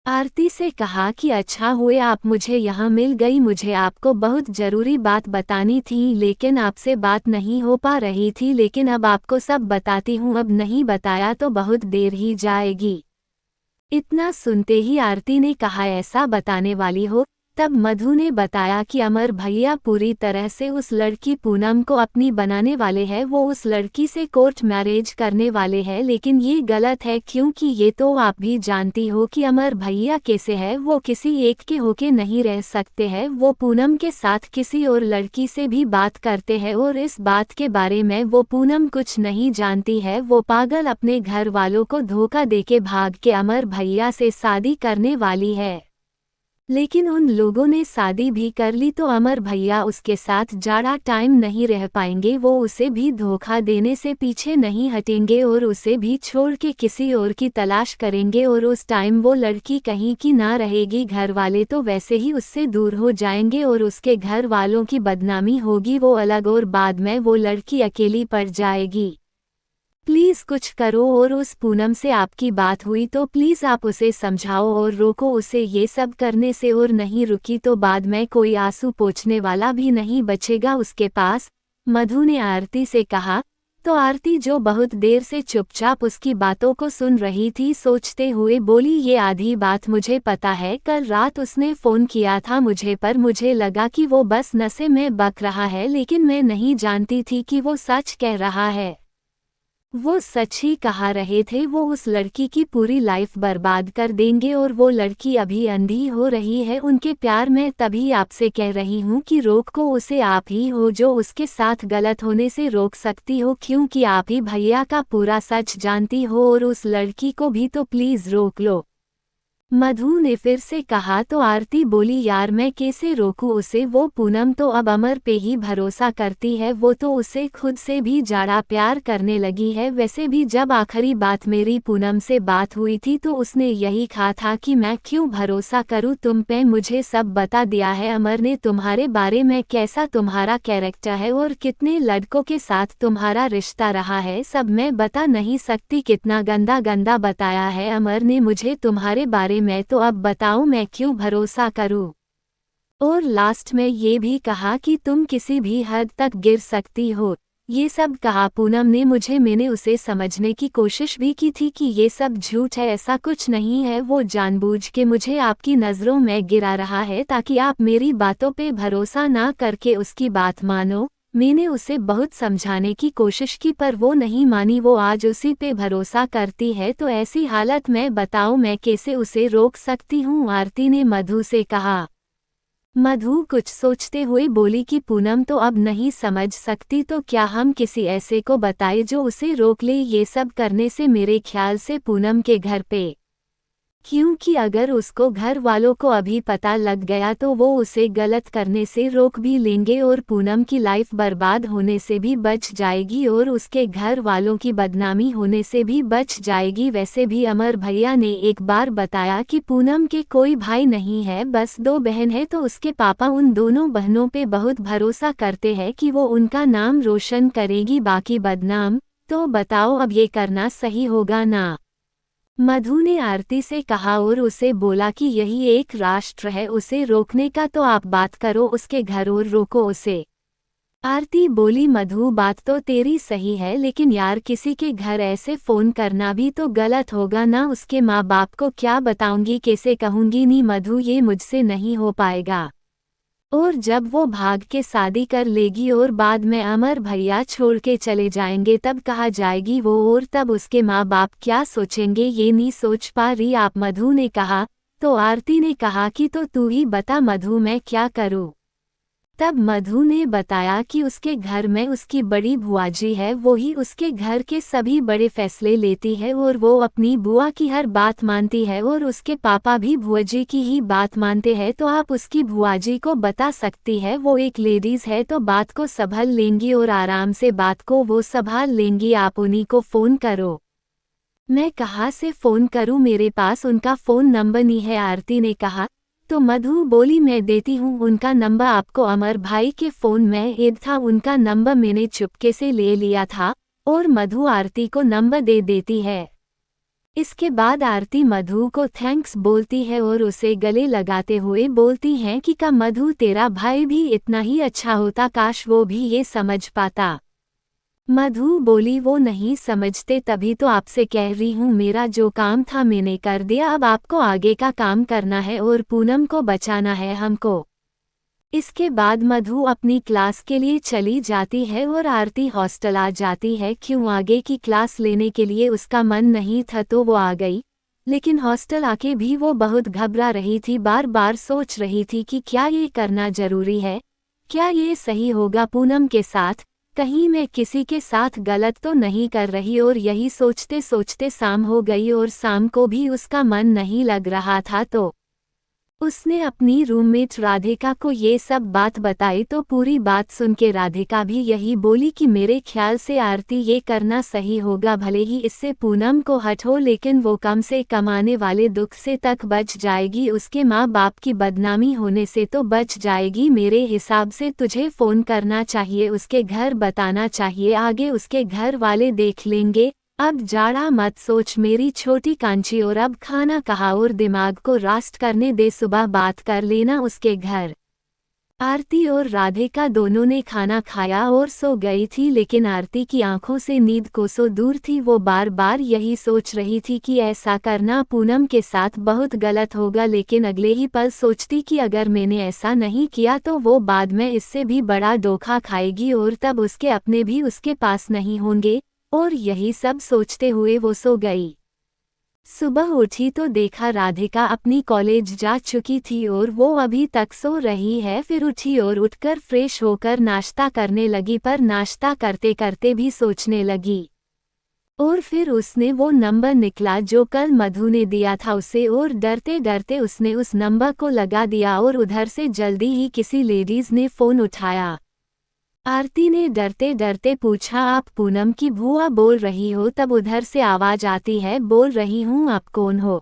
आरती से कहा कि अच्छा हुए आप मुझे यहाँ मिल गई। मुझे आपको बहुत ज़रूरी बात बतानी थी लेकिन आपसे बात नहीं हो पा रही थी लेकिन अब आपको सब बताती हूँ। अब नहीं बताया तो बहुत देर ही जाएगी। इतना सुनते ही आरती ने कहा ऐसा बताने वाली हो। तब मधु ने बताया कि अमर भैया पूरी तरह से उस लड़की पूनम को अपनी बनाने वाले हैं। वो उस लड़की से कोर्ट मैरिज करने वाले हैं लेकिन ये गलत है क्योंकि ये तो आप भी जानती हो कि अमर भैया कैसे है। वो किसी एक के होके नहीं रह सकते हैं। वो पूनम के साथ किसी और लड़की से भी बात करते हैं और इस बात के बारे में वो पूनम कुछ नहीं जानती है। वो पागल अपने घर वालों को धोखा देके भाग के अमर भैया से शादी करने वाली है लेकिन उन लोगों ने शादी भी कर ली तो अमर भैया उसके साथ ज़्यादा टाइम नहीं रह पाएंगे। वो उसे भी धोखा देने से पीछे नहीं हटेंगे और उसे भी छोड़ के किसी और की तलाश करेंगे और उस टाइम वो लड़की कहीं की ना रहेगी। घर वाले तो वैसे ही उससे दूर हो जाएंगे और उसके घर वालों की बदनामी होगी। वो अलग और बाद में वो लड़की अकेली पड़ जाएगी। प्लीज़ कुछ करो और उस पूनम से आपकी बात हुई तो प्लीज़ आप उसे समझाओ और रोको उसे ये सब करने से और नहीं रुकी तो बाद में कोई आंसू पोंछने वाला भी नहीं बचेगा उसके पास। मधु ने आरती से कहा। तो आरती जो बहुत देर से चुपचाप उसकी बातों को सुन रही थी सोचते हुए बोली ये आधी बात मुझे पता है। कल रात उसने फ़ोन किया था मुझे पर मुझे लगा कि वो बस नशे में बक रहा है लेकिन मैं नहीं जानती थी कि वो सच कह रहा है। वो सच ही कहा रहे थे। वो उस लड़की की पूरी लाइफ बर्बाद कर देंगे और वो लड़की अभी अंधी हो रही है उनके प्यार में। तभी आपसे कह रही हूँ कि रोक को उसे आप ही हो जो उसके साथ गलत होने से रोक सकती हो क्योंकि आप ही भैया का पूरा सच जानती हो और उस लड़की को भी तो प्लीज़ रोक लो। मधु ने फिर से कहा तो आरती बोली यार मैं कैसे रोकूं उसे। वो पूनम तो अब अमर पे ही भरोसा करती है। वो तो उसे खुद से भी ज़्यादा प्यार करने लगी है। वैसे भी जब आखिरी बात मेरी पूनम से बात हुई थी तो उसने यही कहा था कि मैं क्यों भरोसा करूं तुम पे। मुझे सब बता दिया है अमर ने तुम्हारे बारे में, कैसा तुम्हारा कैरेक्टर है और कितने लड़कों के साथ तुम्हारा रिश्ता रहा है। सब मैं बता नहीं सकती। कितना गंदा गंदा बताया है अमर ने मुझे तुम्हारे बारे में। तो अब बताओ मैं क्यों भरोसा करूं। और लास्ट में ये भी कहा कि तुम किसी भी हद तक गिर सकती हो। ये सब कहा पूनम ने मुझे। मैंने उसे समझने की कोशिश भी की थी कि ये सब झूठ है, ऐसा कुछ नहीं है। वो जानबूझ के मुझे आपकी नज़रों में गिरा रहा है ताकि आप मेरी बातों पे भरोसा ना करके उसकी बात मानो। मैंने उसे बहुत समझाने की कोशिश की पर वो नहीं मानी। वो आज उसी पे भरोसा करती है तो ऐसी हालत में बताओ मैं कैसे उसे रोक सकती हूँ। आरती ने मधु से कहा। मधु कुछ सोचते हुए बोली कि पूनम तो अब नहीं समझ सकती तो क्या हम किसी ऐसे को बताए जो उसे रोक ले ये सब करने से। मेरे ख्याल से पूनम के घर पे, क्योंकि अगर उसको घर वालों को अभी पता लग गया तो वो उसे गलत करने से रोक भी लेंगे और पूनम की लाइफ बर्बाद होने से भी बच जाएगी और उसके घर वालों की बदनामी होने से भी बच जाएगी। वैसे भी अमर भैया ने एक बार बताया कि पूनम के कोई भाई नहीं है, बस दो बहन है तो उसके पापा उन दोनों बहनों पे बहुत भरोसा करते हैं कि वो उनका नाम रोशन करेगी, बाकी बदनाम। तो बताओ अब ये करना सही होगा ना। मधु ने आरती से कहा और उसे बोला कि यही एक राष्ट्र है, उसे रोकने का तो आप बात करो उसके घर और रोको उसे। आरती बोली मधु बात तो तेरी सही है लेकिन यार किसी के घर ऐसे फोन करना भी तो गलत होगा ना। उसके माँ बाप को क्या बताऊंगी, कैसे कहूंगी। नी मधु ये मुझसे नहीं हो पाएगा। और जब वो भाग के शादी कर लेगी और बाद में अमर भैया छोड़ के चले जाएंगे तब कहा जाएगी वो, और तब उसके माँ बाप क्या सोचेंगे ये नहीं सोच पा रही आप। मधु ने कहा। तो आरती ने कहा कि तो तू ही बता मधु मैं क्या करूँ। तब मधु ने बताया कि उसके घर में उसकी बड़ी बुआजी है, वो ही उसके घर के सभी बड़े फैसले लेती है और वो अपनी बुआ की हर बात मानती है और उसके पापा भी बुआजी की ही बात मानते हैं। तो आप उसकी बुआजी को बता सकती है, वो एक लेडीज है तो बात को संभाल लेंगी और आराम से बात को वो संभाल लेंगी। आप उन्हीं को फ़ोन करो। मैं कहाँ से फ़ोन करूँ, मेरे पास उनका फ़ोन नंबर नहीं है, आरती ने कहा। तो मधु बोली मैं देती हूँ उनका नंबर आपको। अमर भाई के फ़ोन में ऐड था उनका नंबर, मैंने चुपके से ले लिया था। और मधु आरती को नंबर दे देती है। इसके बाद आरती मधु को थैंक्स बोलती है और उसे गले लगाते हुए बोलती हैं कि का मधु तेरा भाई भी इतना ही अच्छा होता, काश वो भी ये समझ पाता। मधु बोली वो नहीं समझते तभी तो आपसे कह रही हूँ, मेरा जो काम था मैंने कर दिया, अब आपको आगे का काम करना है और पूनम को बचाना है हमको। इसके बाद मधु अपनी क्लास के लिए चली जाती है और आरती हॉस्टल आ जाती है। क्यों, आगे की क्लास लेने के लिए उसका मन नहीं था तो वो आ गई। लेकिन हॉस्टल आके भी वो बहुत घबरा रही थी, बार बार सोच रही थी कि क्या ये करना जरूरी है, क्या ये सही होगा पूनम के साथ, कहीं मैं किसी के साथ गलत तो नहीं कर रही। और यही सोचते सोचते शाम हो गई और शाम को भी उसका मन नहीं लग रहा था तो उसने अपनी रूममेट राधिका को ये सब बात बताई। तो पूरी बात सुन के राधिका भी यही बोली कि मेरे ख्याल से आरती ये करना सही होगा, भले ही इससे पूनम को हट हो लेकिन वो कम से कम आने वाले दुख से तक बच जाएगी, उसके माँ बाप की बदनामी होने से तो बच जाएगी। मेरे हिसाब से तुझे फ़ोन करना चाहिए, उसके घर बताना चाहिए, आगे उसके घर वाले देख लेंगे। अब जाड़ा मत सोच मेरी छोटी कांची, और अब खाना कहा और दिमाग को रास्ट करने दे, सुबह बात कर लेना उसके घर। आरती और राधिका दोनों ने खाना खाया और सो गई थी, लेकिन आरती की आंखों से नींद कोसों दूर थी। वो बार बार यही सोच रही थी कि ऐसा करना पूनम के साथ बहुत गलत होगा, लेकिन अगले ही पल सोचती कि अगर मैंने ऐसा नहीं किया तो वो बाद में इससे भी बड़ा धोखा खाएगी और तब उसके अपने भी उसके पास नहीं होंगे। और यही सब सोचते हुए वो सो गई। सुबह उठी तो देखा राधिका अपनी कॉलेज जा चुकी थी और वो अभी तक सो रही है। फिर उठी और उठकर फ्रेश होकर नाश्ता करने लगी, पर नाश्ता करते करते भी सोचने लगी। और फिर उसने वो नंबर निकला जो कल मधु ने दिया था उसे, और डरते डरते उसने उस नंबर को लगा दिया और उधर से जल्दी ही किसी लेडीज ने फ़ोन उठाया। आरती ने डरते डरते पूछा आप पूनम की बुआ बोल रही हो? तब उधर से आवाज आती है बोल रही हूँ, आप कौन हो?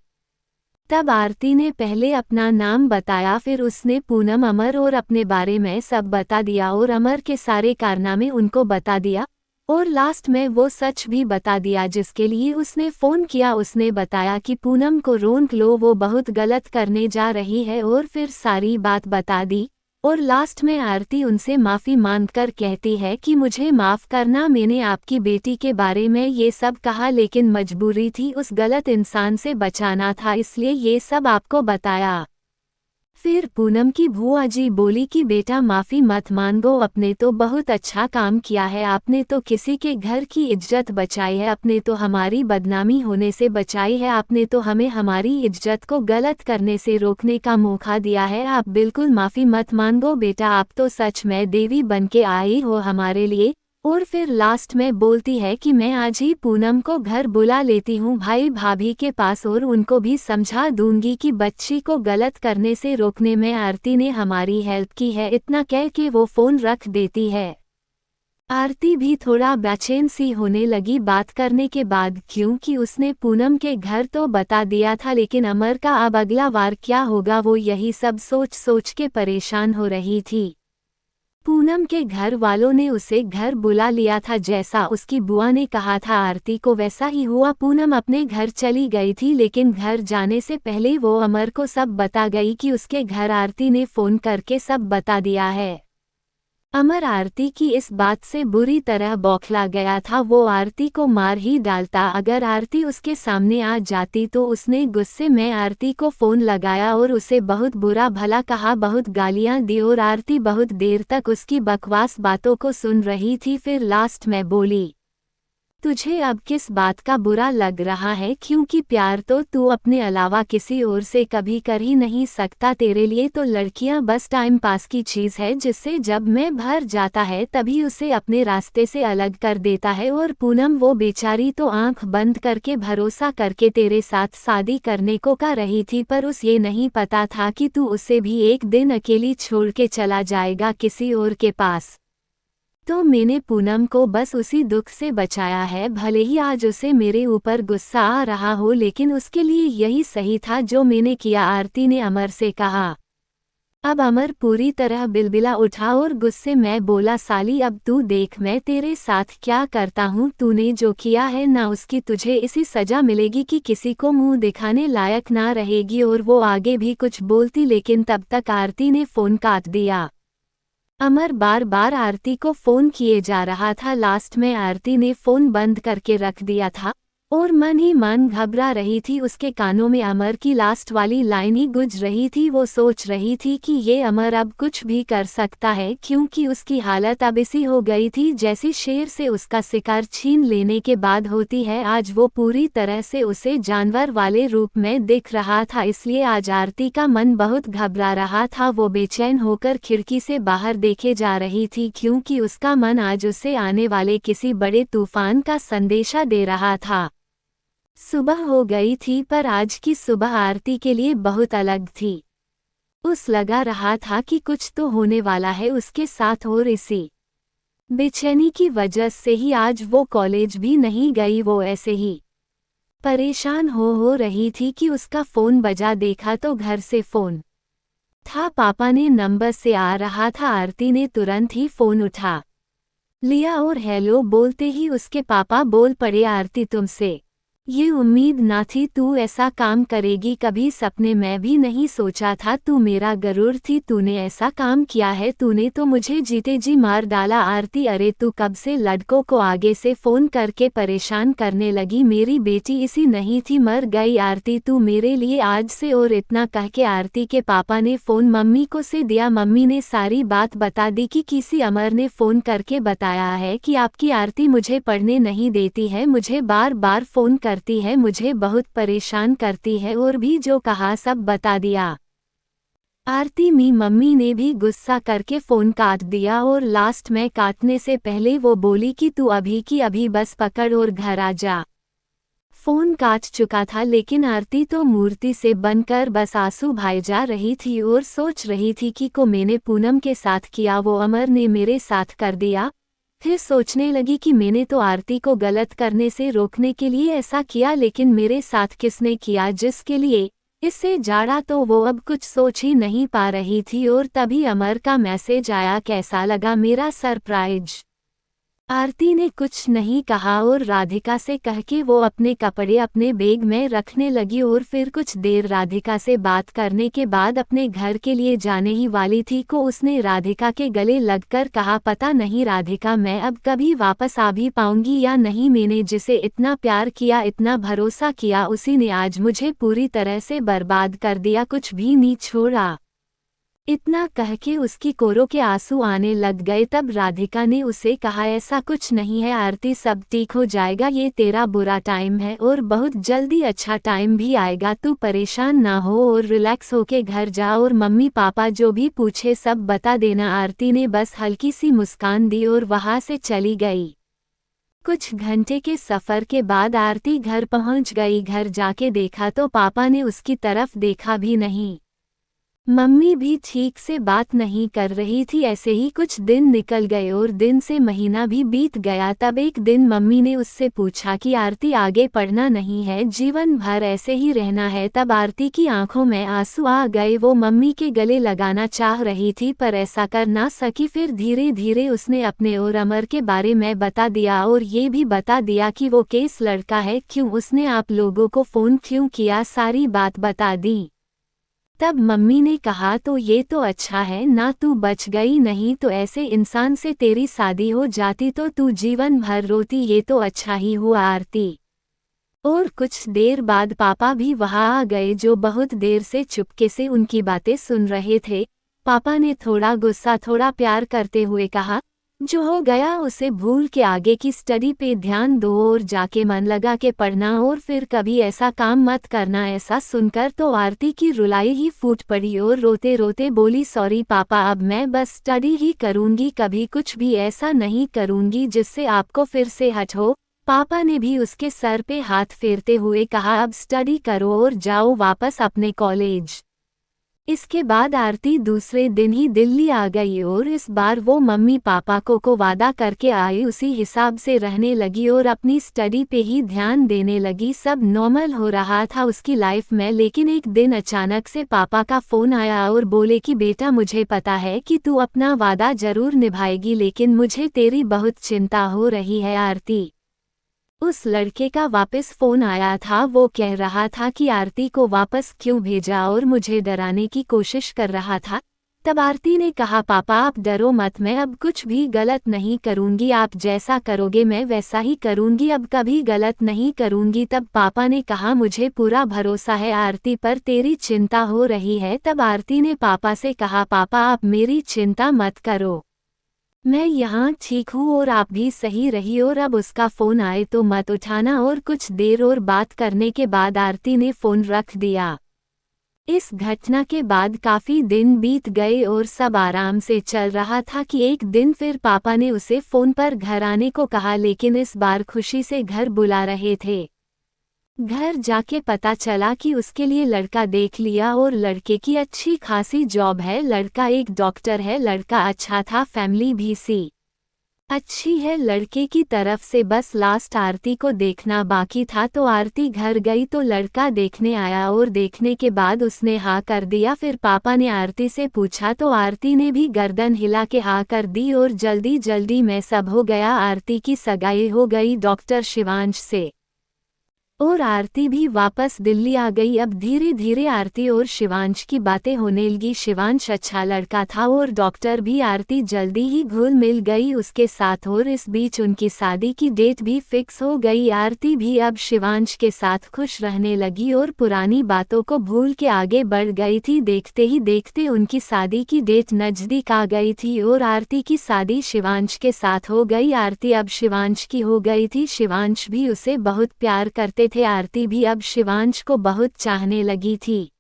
तब आरती ने पहले अपना नाम बताया, फिर उसने पूनम अमर और अपने बारे में सब बता दिया और अमर के सारे कारनामे उनको बता दिया और लास्ट में वो सच भी बता दिया जिसके लिए उसने फ़ोन किया। उसने बताया कि पूनम को रोक लो, वो बहुत गलत करने जा रही है, और फिर सारी बात बता दी। और लास्ट में आरती उनसे माफ़ी मांगकर कहती है कि मुझे माफ़ करना, मैंने आपकी बेटी के बारे में ये सब कहा लेकिन मजबूरी थी, उस गलत इंसान से बचाना था, इसलिए ये सब आपको बताया। फिर पूनम की बुआ जी बोली कि बेटा माफ़ी मत मांगो, आपने तो बहुत अच्छा काम किया है, आपने तो किसी के घर की इज्जत बचाई है, आपने तो हमारी बदनामी होने से बचाई है, आपने तो हमें हमारी इज्जत को गलत करने से रोकने का मौका दिया है, आप बिल्कुल माफ़ी मत मांगो बेटा, आप तो सच में देवी बन के आई हो हमारे लिए। और फिर लास्ट में बोलती है कि मैं आज ही पूनम को घर बुला लेती हूँ भाई भाभी के पास और उनको भी समझा दूंगी कि बच्ची को गलत करने से रोकने में आरती ने हमारी हेल्प की है। इतना कह के वो फ़ोन रख देती है। आरती भी थोड़ा बेचैन सी होने लगी बात करने के बाद, क्योंकि उसने पूनम के घर तो बता दिया था लेकिन अमर का अब अगला वार क्या होगा वो यही सब सोच सोच के परेशान हो रही थी। पूनम के घर वालों ने उसे घर बुला लिया था, जैसा उसकी बुआ ने कहा था आरती को वैसा ही हुआ। पूनम अपने घर चली गई थी, लेकिन घर जाने से पहले वो अमर को सब बता गई कि उसके घर आरती ने फ़ोन करके सब बता दिया है। अमर आरती की इस बात से बुरी तरह बौखला गया था। वो आरती को मार ही डालता अगर आरती उसके सामने आ जाती तो उसने गुस्से में आरती को फ़ोन लगाया और उसे बहुत बुरा भला कहा, बहुत गालियां दी और आरती बहुत देर तक उसकी बकवास बातों को सुन रही थी। फिर लास्ट में बोली, तुझे अब किस बात का बुरा लग रहा है, क्योंकि प्यार तो तू अपने अलावा किसी और से कभी कर ही नहीं सकता। तेरे लिए तो लड़कियां बस टाइम पास की चीज़ है जिससे जब मैं भर जाता है तभी उसे अपने रास्ते से अलग कर देता है। और पूनम वो बेचारी तो आंख बंद करके भरोसा करके तेरे साथ शादी करने को कह रही थी, पर उसे ये नहीं पता था कि तू उसे भी एक दिन अकेली छोड़ के चला जाएगा किसी और के पास। तो मैंने पूनम को बस उसी दुख से बचाया है। भले ही आज उसे मेरे ऊपर गुस्सा आ रहा हो, लेकिन उसके लिए यही सही था जो मैंने किया, आरती ने अमर से कहा। अब अमर पूरी तरह बिलबिला उठा और गुस्से में बोला, साली अब तू देख मैं तेरे साथ क्या करता हूँ। तूने जो किया है ना उसकी तुझे इसी सजा मिलेगी कि किसी को मुंह दिखाने लायक ना रहेगी। और वो आगे भी कुछ बोलती, लेकिन तब तक आरती ने फ़ोन काट दिया। अमर बार बार आरती को फ़ोन किए जा रहा था। लास्ट में आरती ने फ़ोन बंद करके रख दिया था और मन ही मन घबरा रही थी। उसके कानों में अमर की लास्ट वाली लाइन ही गूंज रही थी। वो सोच रही थी कि ये अमर अब कुछ भी कर सकता है, क्योंकि उसकी हालत अब ऐसी हो गई थी जैसी शेर से उसका शिकार छीन लेने के बाद होती है। आज वो पूरी तरह से उसे जानवर वाले रूप में दिख रहा था, इसलिए आज आरती का मन बहुत घबरा रहा था। वो बेचैन होकर खिड़की से बाहर देखे जा रही थी, क्योंकि उसका मन आज उसे आने वाले किसी बड़े तूफान का संदेशा दे रहा था। सुबह हो गई थी, पर आज की सुबह आरती के लिए बहुत अलग थी। उस लगा रहा था कि कुछ तो होने वाला है उसके साथ, और इसी बेचैनी की वजह से ही आज वो कॉलेज भी नहीं गई। वो ऐसे ही परेशान हो रही थी कि उसका फ़ोन बजा। देखा तो घर से फ़ोन था, पापा ने नंबर से आ रहा था। आरती ने तुरंत ही फ़ोन उठा लिया और हेलो बोलते ही उसके पापा बोल पड़े, आरती तुमसे ये उम्मीद ना थी तू ऐसा काम करेगी, कभी सपने में भी नहीं सोचा था। तू मेरा गरूर थी, तूने ऐसा काम किया है, तूने तो मुझे जीते जी मार डाला। आरती, अरे तू कब से लड़कों को आगे से फ़ोन करके परेशान करने लगी, मेरी बेटी इसी नहीं थी, मर गई। आरती तू मेरे लिए आज से, और इतना कह के आरती के पापा ने फ़ोन मम्मी को से दिया। मम्मी ने सारी बात बता दी कि किसी अमर ने फ़ोन करके बताया है कि आपकी आरती मुझे पढ़ने नहीं देती है, मुझे बार बार फ़ोन करती है, मुझे बहुत परेशान करती है, और भी जो कहा सब बता दिया। आरती मम्मी ने भी गुस्सा करके फ़ोन काट दिया, और लास्ट में काटने से पहले वो बोली कि तू अभी की अभी बस पकड़ और घर आ जा। फ़ोन काट चुका था, लेकिन आरती तो मूर्ति से बनकर बस आंसू बहाए जा रही थी और सोच रही थी कि को मैंने पूनम के साथ किया वो अमर ने मेरे साथ कर दिया। फिर सोचने लगी कि मैंने तो आरती को गलत करने से रोकने के लिए ऐसा किया, लेकिन मेरे साथ किसने किया जिसके लिए इससे जाड़ा, तो वो अब कुछ सोच ही नहीं पा रही थी। और तभी अमर का मैसेज आया, कैसा लगा मेरा सरप्राइज। आरती ने कुछ नहीं कहा और राधिका से कह के वो अपने कपड़े अपने बैग में रखने लगी, और फिर कुछ देर राधिका से बात करने के बाद अपने घर के लिए जाने ही वाली थी को उसने राधिका के गले लगकर कहा, पता नहीं राधिका मैं अब कभी वापस आ भी पाऊंगी या नहीं, मैंने जिसे इतना प्यार किया, इतना भरोसा किया, उसी ने आज मुझे पूरी तरह से बर्बाद कर दिया, कुछ भी नहीं छोड़ा। इतना कह के उसकी कोरों के आंसू आने लग गए। तब राधिका ने उसे कहा, ऐसा कुछ नहीं है आरती, सब ठीक हो जाएगा, ये तेरा बुरा टाइम है और बहुत जल्दी अच्छा टाइम भी आएगा, तू परेशान ना हो और रिलैक्स होके घर जा, और मम्मी पापा जो भी पूछे सब बता देना। आरती ने बस हल्की सी मुस्कान दी और वहां से चली गई। कुछ घंटे के सफ़र के बाद आरती घर पहुंच गई। घर जाके देखा तो पापा ने उसकी तरफ देखा भी नहीं, मम्मी भी ठीक से बात नहीं कर रही थी। ऐसे ही कुछ दिन निकल गए और दिन से महीना भी बीत गया। तब एक दिन मम्मी ने उससे पूछा कि आरती आगे पढ़ना नहीं है, जीवन भर ऐसे ही रहना है। तब आरती की आंखों में आंसू आ गए, वो मम्मी के गले लगाना चाह रही थी पर ऐसा कर ना सकी। फिर धीरे धीरे उसने अपने और अमर के बारे में बता दिया, और ये भी बता दिया कि वो किस लड़का है, क्यों उसने आप लोगों को फ़ोन क्यों किया, सारी बात बता दी। तब मम्मी ने कहा तो ये तो अच्छा है ना तू बच गई, नहीं तो ऐसे इंसान से तेरी शादी हो जाती तो तू जीवन भर रोती। ये तो अच्छा ही हुआ आरती। और कुछ देर बाद पापा भी वहां आ गए, जो बहुत देर से चुपके से उनकी बातें सुन रहे थे। पापा ने थोड़ा गुस्सा थोड़ा प्यार करते हुए कहा, जो हो गया उसे भूल के आगे की स्टडी पे ध्यान दो और जाके मन लगा के पढ़ना, और फिर कभी ऐसा काम मत करना। ऐसा सुनकर तो आरती की रुलाई ही फूट पड़ी और रोते रोते बोली, सॉरी पापा, अब मैं बस स्टडी ही करूंगी, कभी कुछ भी ऐसा नहीं करूंगी जिससे आपको फिर से हट हो। पापा ने भी उसके सर पे हाथ फेरते हुए कहा, अब स्टडी करो और जाओ वापस अपने कॉलेज। इसके बाद आरती दूसरे दिन ही दिल्ली आ गई और इस बार वो मम्मी पापा को वादा करके आई उसी हिसाब से रहने लगी और अपनी स्टडी पे ही ध्यान देने लगी। सब नॉर्मल हो रहा था उसकी लाइफ में, लेकिन एक दिन अचानक से पापा का फोन आया और बोले कि बेटा, मुझे पता है कि तू अपना वादा जरूर निभाएगी, लेकिन मुझे तेरी बहुत चिंता हो रही है आरती। उस लड़के का वापस फोन आया था, वो कह रहा था कि आरती को वापस क्यों भेजा और मुझे डराने की कोशिश कर रहा था। तब आरती ने कहा, पापा आप डरो मत, मैं अब कुछ भी गलत नहीं करूंगी, आप जैसा करोगे मैं वैसा ही करूंगी, अब कभी गलत नहीं करूंगी। तब पापा ने कहा, मुझे पूरा भरोसा है आरती पर, तेरी चिंता हो रही है। तब आरती ने पापा से कहा, पापा आप मेरी चिंता मत करो, मैं यहाँ ठीक हूँ और आप भी सही रही, और अब उसका फ़ोन आए तो मत उठाना। और कुछ देर और बात करने के बाद आरती ने फ़ोन रख दिया। इस घटना के बाद काफ़ी दिन बीत गए और सब आराम से चल रहा था कि एक दिन फिर पापा ने उसे फ़ोन पर घर आने को कहा, लेकिन इस बार खुशी से घर बुला रहे थे। घर जाके पता चला कि उसके लिए लड़का देख लिया और लड़के की अच्छी खासी जॉब है, लड़का एक डॉक्टर है, लड़का अच्छा था, फैमिली भी सी अच्छी है लड़के की तरफ से, बस लास्ट आरती को देखना बाकी था। तो आरती घर गई तो लड़का देखने आया और देखने के बाद उसने हाँ कर दिया। फिर पापा ने आरती से पूछा तो आरती ने भी गर्दन हिला के हाँ कर दी और जल्दी जल्दी में सब हो गया। आरती की सगाई हो गई डॉक्टर शिवांश से और आरती भी वापस दिल्ली आ गई। अब धीरे धीरे आरती और शिवांश की बातें होने लगी। शिवांश अच्छा लड़का था और डॉक्टर भी, आरती जल्दी ही घुल मिल गई उसके साथ और इस बीच उनकी शादी की डेट भी फिक्स हो गई। आरती भी अब शिवांश के साथ खुश रहने लगी और पुरानी बातों को भूल के आगे बढ़ गई थी। देखते ही देखते उनकी शादी की डेट नजदीक आ गई थी और आरती की शादी शिवांश के साथ हो गई। आरती अब शिवांश की हो गई थी, शिवांश भी उसे बहुत प्यार करते थे। आरती भी अब शिवांश को बहुत चाहने लगी थी।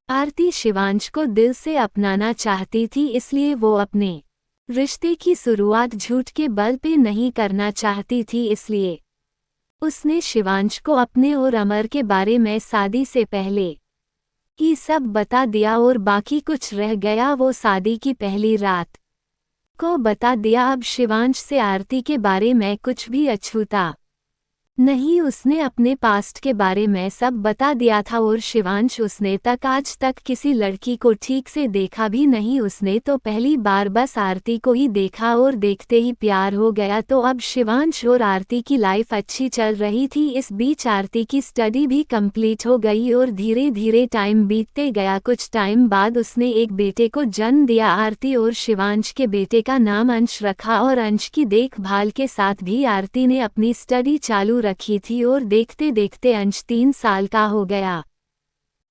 आरती शिवांश को दिल से अपनाना चाहती थी, इसलिए वो अपने रिश्ते की शुरुआत झूठ के बल पे नहीं करना चाहती थी। इसलिए उसने शिवांश को अपने और अमर के बारे में शादी से पहले ही सब बता दिया और बाकी कुछ रह गया वो शादी की पहली रात को बता दिया। अब शिवांश से आरती के बारे में कुछ भी अछूता नहीं, उसने अपने पास्ट के बारे में सब बता दिया था और शिवांश उसने आज तक किसी लड़की को ठीक से देखा भी नहीं, उसने तो पहली बार बस आरती को ही देखा और देखते ही प्यार हो गया। तो अब शिवांश और आरती की लाइफ अच्छी चल रही थी। इस बीच आरती की स्टडी भी कंप्लीट हो गई और धीरे धीरे टाइम बीतते गया। कुछ टाइम बाद उसने एक बेटे को जन्म दिया। आरती और शिवांश के बेटे का नाम अंश रखा और अंश की देखभाल के साथ भी आरती ने अपनी स्टडी चालू रखी थी और देखते देखते अंश 3 साल का हो गया।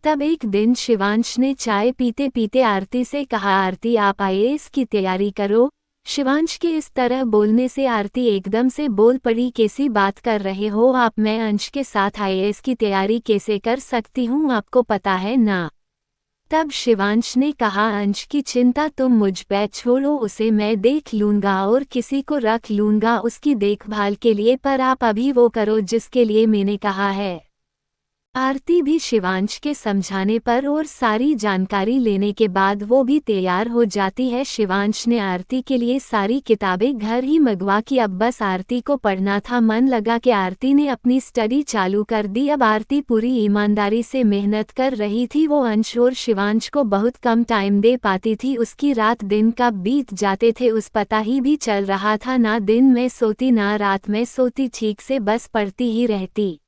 तब एक दिन शिवांश ने चाय पीते पीते आरती से कहा, आरती आप आईएएस की तैयारी करो। शिवांश के इस तरह बोलने से आरती एकदम से बोल पड़ी, कैसी बात कर रहे हो आप, मैं अंश के साथ आईएएस की तैयारी कैसे कर सकती हूँ, आपको पता है ना। तब शिवांश ने कहा, अंश की चिंता तुम मुझ पे छोड़ो, उसे मैं देख लूंगा और किसी को रख लूंगा उसकी देखभाल के लिए, पर आप अभी वो करो जिसके लिए मैंने कहा है। आरती भी शिवांश के समझाने पर और सारी जानकारी लेने के बाद वो भी तैयार हो जाती है। शिवांश ने आरती के लिए सारी किताबें घर ही मंगवा की, अब बस आरती को पढ़ना था। मन लगा कि आरती ने अपनी स्टडी चालू कर दी। अब आरती पूरी ईमानदारी से मेहनत कर रही थी। वो अंश और शिवांश को बहुत कम टाइम दे पाती थी। उसकी रात दिन कब बीत जाते थे उस पता ही भी चल रहा था। ना दिन में सोती ना रात में सोती, ठीक से बस पढ़ती ही रहती।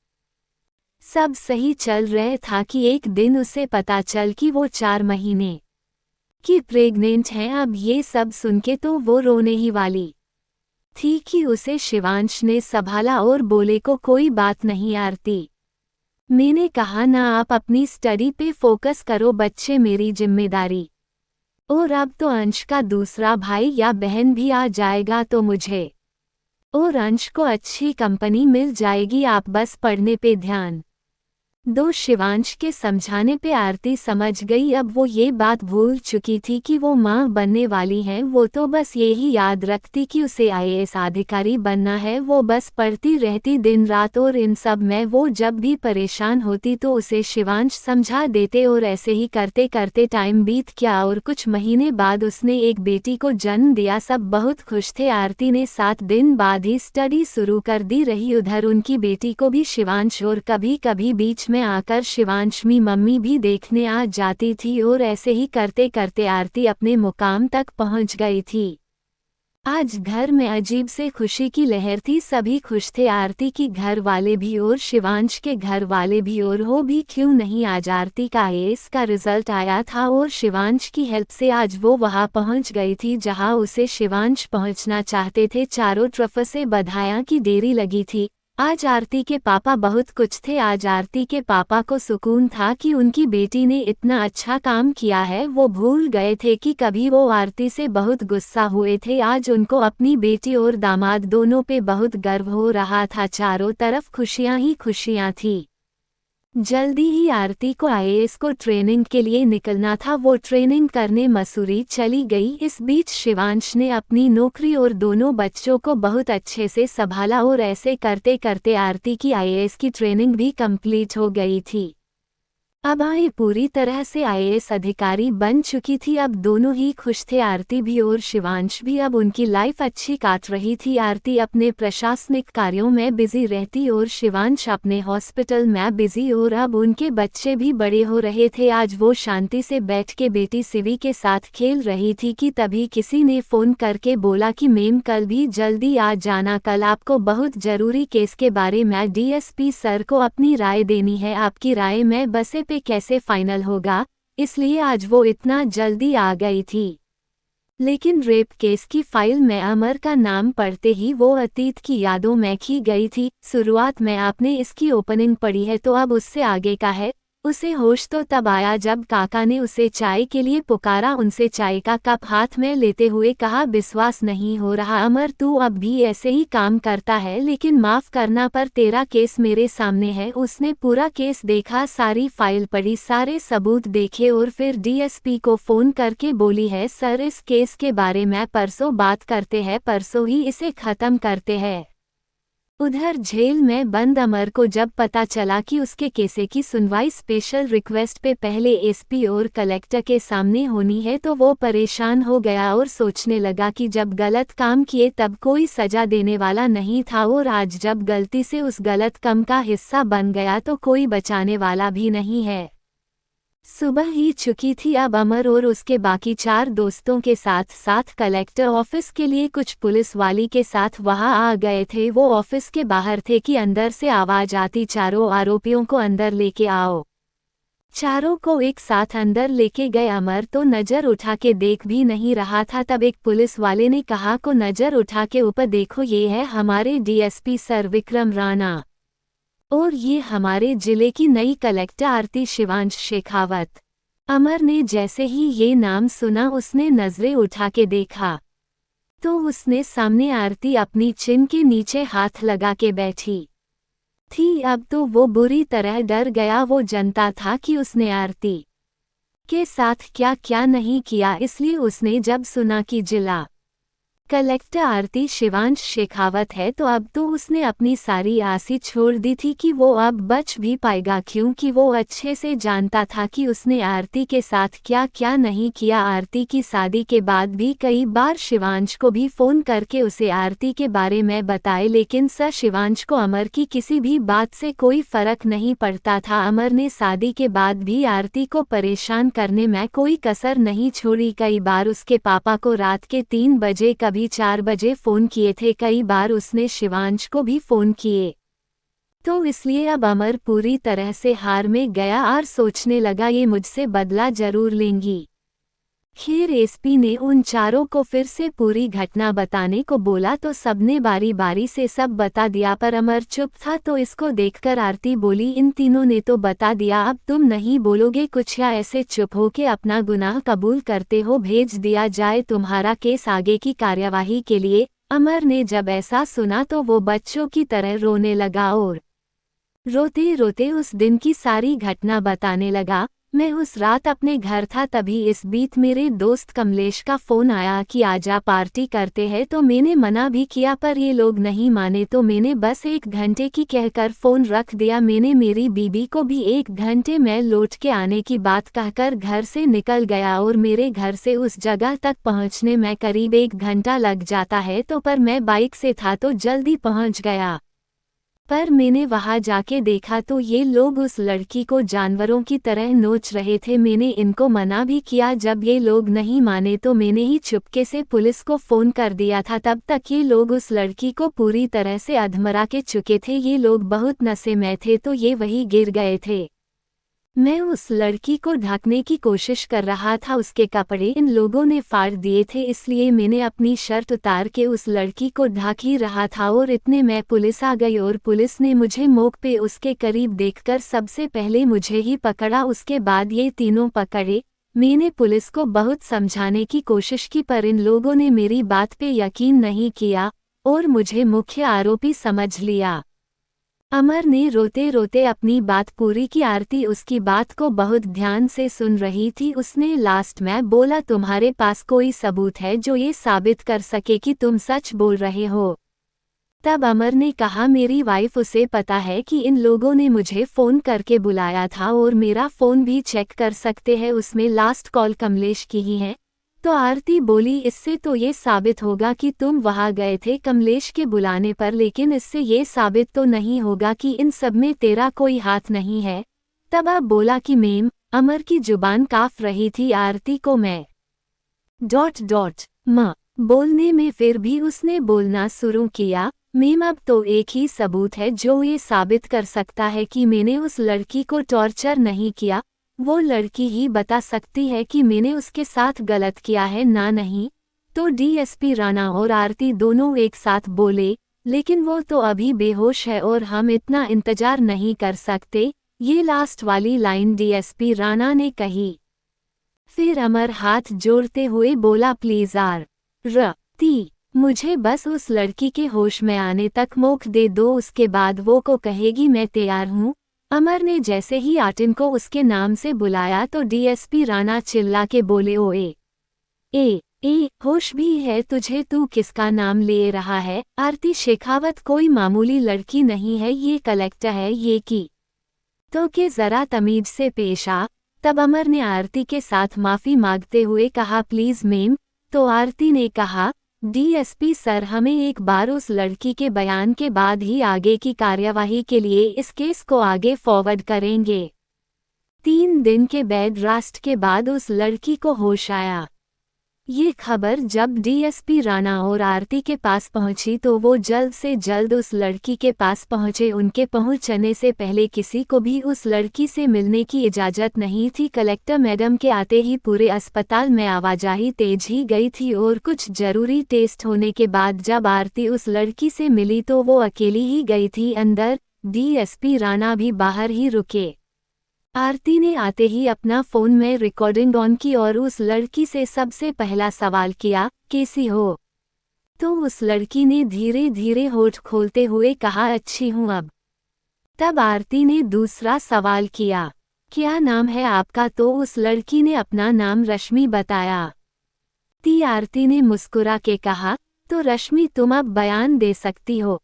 सब सही चल रहा था कि एक दिन उसे पता चल कि वो 4 महीने की प्रेग्नेंट है। अब ये सब सुन के तो वो रोने ही वाली थी कि उसे शिवांश ने संभाला और बोले को कोई बात नहीं आरती। मैंने कहा ना, आप अपनी स्टडी पे फोकस करो, बच्चे मेरी जिम्मेदारी। और अब तो अंश का दूसरा भाई या बहन भी आ जाएगा तो मुझे और अंश को अच्छी कंपनी मिल जाएगी, आप बस पढ़ने पे ध्यान दो। शिवांश के समझाने पे आरती समझ गई। अब वो ये बात भूल चुकी थी कि वो माँ बनने वाली है। वो तो बस यही याद रखती कि उसे आईएएस अधिकारी बनना है। वो बस पढ़ती रहती दिन रात, और इन सब में वो जब भी परेशान होती तो उसे शिवांश समझा देते, और ऐसे ही करते करते टाइम बीत गया और कुछ महीने बाद उसने एक बेटी को जन्म दिया। सब बहुत खुश थे। आरती ने 7 दिन बाद ही स्टडी शुरू कर दी रही। उधर उनकी बेटी को भी शिवांश और कभी कभी बीच में आकर शिवांशमी मम्मी भी देखने आ जाती थी, और ऐसे ही करते करते आरती अपने मुकाम तक पहुंच गई थी। आज घर में अजीब से खुशी की लहर थी। सभी खुश थे, आरती की घर वाले भी और शिवांश के घर वाले भी। और हो भी क्यों नहीं, आज आरती का आईएएस का रिजल्ट आया था और शिवांश की हेल्प से आज वो वहां पहुंच गई थी जहां उसे शिवांश पहुंचना चाहते थे। चारों तरफ से बधाइयां की देरी लगी थी। आज आरती के पापा बहुत कुछ थे। आज आरती के पापा को सुकून था कि उनकी बेटी ने इतना अच्छा काम किया है। वो भूल गए थे कि कभी वो आरती से बहुत गुस्सा हुए थे। आज उनको अपनी बेटी और दामाद दोनों पे बहुत गर्व हो रहा था। चारों तरफ खुशियां ही खुशियां थी। जल्दी ही आरती को आईएएस को ट्रेनिंग के लिए निकलना था। वो ट्रेनिंग करने मसूरी चली गई। इस बीच शिवांश ने अपनी नौकरी और दोनों बच्चों को बहुत अच्छे से संभाला, और ऐसे करते करते आरती की आईएएस की ट्रेनिंग भी कंप्लीट हो गई थी। अब आए पूरी तरह से आईएएस अधिकारी बन चुकी थी। अब दोनों ही खुश थे, आरती भी और शिवांश भी। अब उनकी लाइफ अच्छी काट रही थी। आरती अपने प्रशासनिक कार्यों में बिजी रहती और शिवांश अपने हॉस्पिटल में बिजी, और अब उनके बच्चे भी बड़े हो रहे थे। आज वो शांति से बैठ के बेटी सिवी के साथ खेल रही थी कि तभी किसी ने फ़ोन करके बोला कि मैम कल भी जल्दी आ जाना, कल आपको बहुत ज़रूरी केस के बारे में डीएसपी सर को अपनी राय देनी है। आपकी राय में बसे पे कैसे फाइनल होगा, इसलिए आज वो इतना जल्दी आ गई थी। लेकिन रेप केस की फाइल में अमर का नाम पढ़ते ही वो अतीत की यादों में खी गई थी। शुरुआत में आपने इसकी ओपनिंग पढ़ी है तो अब उससे आगे का है। उसे होश तो तब आया जब काका ने उसे चाय के लिए पुकारा। उनसे चाय का कप हाथ में लेते हुए कहा, विश्वास नहीं हो रहा अमर, तू अब भी ऐसे ही काम करता है, लेकिन माफ करना पर तेरा केस मेरे सामने है। उसने पूरा केस देखा, सारी फाइल पढ़ी, सारे सबूत देखे और फिर डीएसपी को फोन करके बोली है, सर इस केस के बारे में परसों बात करते हैं, परसों ही इसे खत्म करते हैं। उधर जेल में बंद अमर को जब पता चला कि उसके केसे की सुनवाई स्पेशल रिक्वेस्ट पे पहले एसपी और कलेक्टर के सामने होनी है तो वो परेशान हो गया और सोचने लगा कि जब गलत काम किए तब कोई सजा देने वाला नहीं था, और आज जब गलती से उस गलत काम का हिस्सा बन गया तो कोई बचाने वाला भी नहीं है। सुबह ही चुकी थी। अब अमर और उसके बाकी 4 दोस्तों के साथ साथ कलेक्टर ऑफिस के लिए कुछ पुलिस वाली के साथ वहां आ गए थे। वो ऑफिस के बाहर थे कि अंदर से आवाज आती, चारों आरोपियों को अंदर लेके आओ। चारों को एक साथ अंदर लेके गए। अमर तो नजर उठा के देख भी नहीं रहा था। तब एक पुलिस वाले ने कहा, को नजर उठा के ऊपर देखो, ये है हमारे डीएसपी सर विक्रम राणा, और ये हमारे जिले की नई कलेक्टर आरती शिवांश शेखावत। अमर ने जैसे ही ये नाम सुना उसने नजरें उठा के देखा तो उसने सामने आरती अपनी चिन के नीचे हाथ लगा के बैठी थी। अब तो वो बुरी तरह डर गया। वो जानता था कि उसने आरती के साथ क्या क्या नहीं किया, इसलिए उसने जब सुना कि जिला कलेक्टर आरती शिवांश शेखावत है तो अब तो उसने अपनी सारी आसी छोड़ दी थी कि वो अब बच भी पाएगा, क्योंकि वो अच्छे से जानता था कि उसने आरती के साथ क्या क्या नहीं किया। आरती की शादी के बाद भी कई बार शिवांश को भी फोन करके उसे आरती के बारे में बताए, लेकिन शिवांश को अमर की किसी भी बात से कोई फर्क नहीं पड़ता था। अमर ने शादी के बाद भी आरती को परेशान करने में कोई कसर नहीं छोड़ी। कई बार उसके पापा को रात के 3 बजे कभी 4 बजे फ़ोन किए थे। कई बार उसने शिवांश को भी फ़ोन किए। तो इसलिए अब अमर पूरी तरह से हार में गया और सोचने लगा ये मुझसे बदला जरूर लेंगी। खैर एसपी ने उन चारों को फिर से पूरी घटना बताने को बोला तो सबने बारी बारी से सब बता दिया, पर अमर चुप था। तो इसको देखकर आरती बोली, इन तीनों ने तो बता दिया, अब तुम नहीं बोलोगे कुछ या ऐसे चुप हो के अपना गुनाह कबूल करते हो? भेज दिया जाए तुम्हारा केस आगे की कार्यवाही के लिए। अमर ने जब ऐसा सुना तो वो बच्चों की तरह रोने लगा और रोते रोते उस दिन की सारी घटना बताने लगा। मैं उस रात अपने घर था, तभी इस बीच मेरे दोस्त कमलेश का फ़ोन आया कि आजा पार्टी करते हैं। तो मैंने मना भी किया पर ये लोग नहीं माने, तो मैंने बस 1 घंटे की कहकर फ़ोन रख दिया। मैंने मेरी बीबी को भी 1 घंटे में लौट के आने की बात कहकर घर से निकल गया और मेरे घर से उस जगह तक पहुंचने में करीब 1 घंटा लग जाता है। तो पर मैं बाइक से था तो जल्दी पहुंच गया, पर मैंने वहां जाके देखा तो ये लोग उस लड़की को जानवरों की तरह नोच रहे थे। मैंने इनको मना भी किया, जब ये लोग नहीं माने तो मैंने ही चुपके से पुलिस को फ़ोन कर दिया था। तब तक ये लोग उस लड़की को पूरी तरह से अधमरा के चुके थे। ये लोग बहुत नशे में थे तो ये वहीं गिर गए थे। मैं उस लड़की को ढकने की कोशिश कर रहा था, उसके कपड़े इन लोगों ने फाड़ दिए थे, इसलिए मैंने अपनी शर्ट उतार के उस लड़की को ढक ही रहा था और इतने में पुलिस आ गई और पुलिस ने मुझे मौके पे उसके करीब देखकर सबसे पहले मुझे ही पकड़ा, उसके बाद ये तीनों पकड़े। मैंने पुलिस को बहुत समझाने की कोशिश की पर इन लोगों ने मेरी बात पे यकीन नहीं किया और मुझे मुख्य आरोपी समझ लिया। अमर ने रोते रोते अपनी बात पूरी की। आरती उसकी बात को बहुत ध्यान से सुन रही थी। उसने लास्ट में बोला, तुम्हारे पास कोई सबूत है जो ये साबित कर सके कि तुम सच बोल रहे हो? तब अमर ने कहा, मेरी वाइफ, उसे पता है कि इन लोगों ने मुझे फ़ोन करके बुलाया था और मेरा फ़ोन भी चेक कर सकते हैं, उसमें लास्ट कॉल कमलेश की ही है। तो आरती बोली, इससे तो ये साबित होगा कि तुम वहां गए थे कमलेश के बुलाने पर, लेकिन इससे ये साबित तो नहीं होगा कि इन सब में तेरा कोई हाथ नहीं है। तब अब बोला कि मैम, अमर की जुबान कांप रही थी। आरती को मैं बोलने में फिर भी उसने बोलना शुरू किया। मैम, अब तो एक ही सबूत है जो ये साबित कर सकता है कि मैंने उस लड़की को टॉर्चर नहीं किया। वो लड़की ही बता सकती है कि मैंने उसके साथ गलत किया है ना नहीं। तो डीएसपी राणा और आरती दोनों एक साथ बोले, लेकिन वो तो अभी बेहोश है और हम इतना इंतजार नहीं कर सकते। ये लास्ट वाली लाइन डीएसपी राणा ने कही। फिर अमर हाथ जोड़ते हुए बोला, प्लीज आरती, मुझे बस उस लड़की के होश में आने तक मौका दे दो, उसके बाद वो को कहेगी मैं तैयार हूँ। अमर ने जैसे ही आर्टिन को उसके नाम से बुलाया तो डीएसपी राणा चिल्ला के बोले, ओए ए होश भी है तुझे? तू किसका नाम ले रहा है? आरती शेखावत कोई मामूली लड़की नहीं है, ये कलेक्टर है, ये की तो के जरा तमीज से पेश आ। तब अमर ने आरती के साथ माफी मांगते हुए कहा, प्लीज मैम। तो आरती ने कहा, डीएसपी सर, हमें एक बार उस लड़की के बयान के बाद ही आगे की कार्यवाही के लिए इस केस को आगे फॉरवर्ड करेंगे। 3 दिन के बेड रेस्ट के बाद उस लड़की को होश आया। ये खबर जब डीएसपी राणा और आरती के पास पहुंची तो वो जल्द से जल्द उस लड़की के पास पहुंचे। उनके पहुंचने से पहले किसी को भी उस लड़की से मिलने की इजाज़त नहीं थी। कलेक्टर मैडम के आते ही पूरे अस्पताल में आवाजाही तेज ही गई थी और कुछ जरूरी टेस्ट होने के बाद जब आरती उस लड़की से मिली तो वो अकेली ही गई थी अंदर। डीएसपी राणा भी बाहर ही रुके। आरती ने आते ही अपना फ़ोन में रिकॉर्डिंग ऑन की और उस लड़की से सबसे पहला सवाल किया, कैसी हो? तो उस लड़की ने धीरे धीरे होठ खोलते हुए कहा, अच्छी हूँ। अब तब आरती ने दूसरा सवाल किया, क्या नाम है आपका? तो उस लड़की ने अपना नाम रश्मि बताया। आरती ने मुस्कुरा के कहा, तो रश्मि, तुम अब बयान दे सकती हो।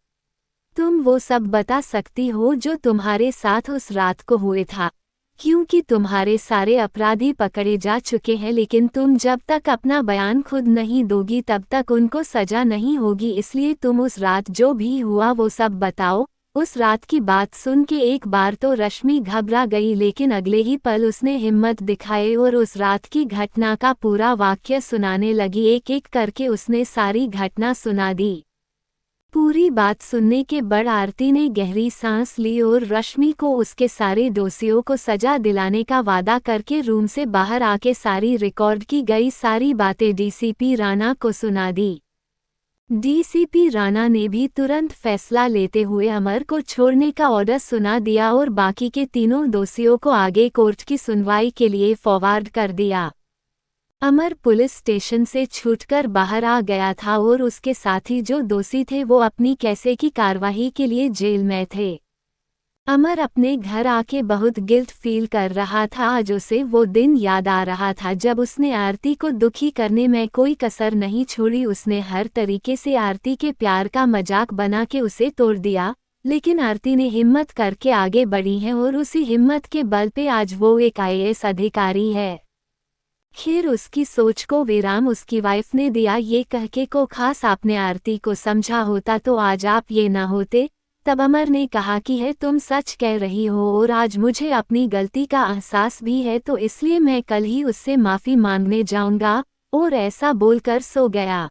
तुम वो सब बता सकती हो जो तुम्हारे साथ उस रात को हुए था, क्योंकि तुम्हारे सारे अपराधी पकड़े जा चुके हैं। लेकिन तुम जब तक अपना बयान खुद नहीं दोगी तब तक उनको सजा नहीं होगी, इसलिए तुम उस रात जो भी हुआ वो सब बताओ। उस रात की बात सुन के एक बार तो रश्मि घबरा गई, लेकिन अगले ही पल उसने हिम्मत दिखाई और उस रात की घटना का पूरा वाक्य सुनाने लगी। एक एक करके उसने सारी घटना सुना दी। पूरी बात सुनने के बाद आरती ने गहरी सांस ली और रश्मि को उसके सारे दोषियों को सजा दिलाने का वादा करके रूम से बाहर आके सारी रिकॉर्ड की गई सारी बातें डीसीपी राणा को सुना दी। डीसीपी राणा ने भी तुरंत फैसला लेते हुए अमर को छोड़ने का ऑर्डर सुना दिया और बाकी के तीनों दोषियों को आगे कोर्ट की सुनवाई के लिए फॉरवर्ड कर दिया। अमर पुलिस स्टेशन से छूटकर बाहर आ गया था और उसके साथी जो दोषी थे वो अपनी कैसे की कार्रवाई के लिए जेल में थे। अमर अपने घर आके बहुत गिल्ट फील कर रहा था। आज उसे वो दिन याद आ रहा था जब उसने आरती को दुखी करने में कोई कसर नहीं छोड़ी। उसने हर तरीके से आरती के प्यार का मजाक बना के उसे तोड़ दिया, लेकिन आरती ने हिम्मत करके आगे बढ़ी है और उसी हिम्मत के बल पे आज वो एक आईएएस अधिकारी है। खैर उसकी सोच को विराम उसकी वाइफ ने दिया ये कहके को खास आपने आरती को समझा होता तो आज आप ये ना होते। तब अमर ने कहा कि है तुम सच कह रही हो और आज मुझे अपनी गलती का एहसास भी है, तो इसलिए मैं कल ही उससे माफ़ी मांगने जाऊंगा। और ऐसा बोलकर सो गया।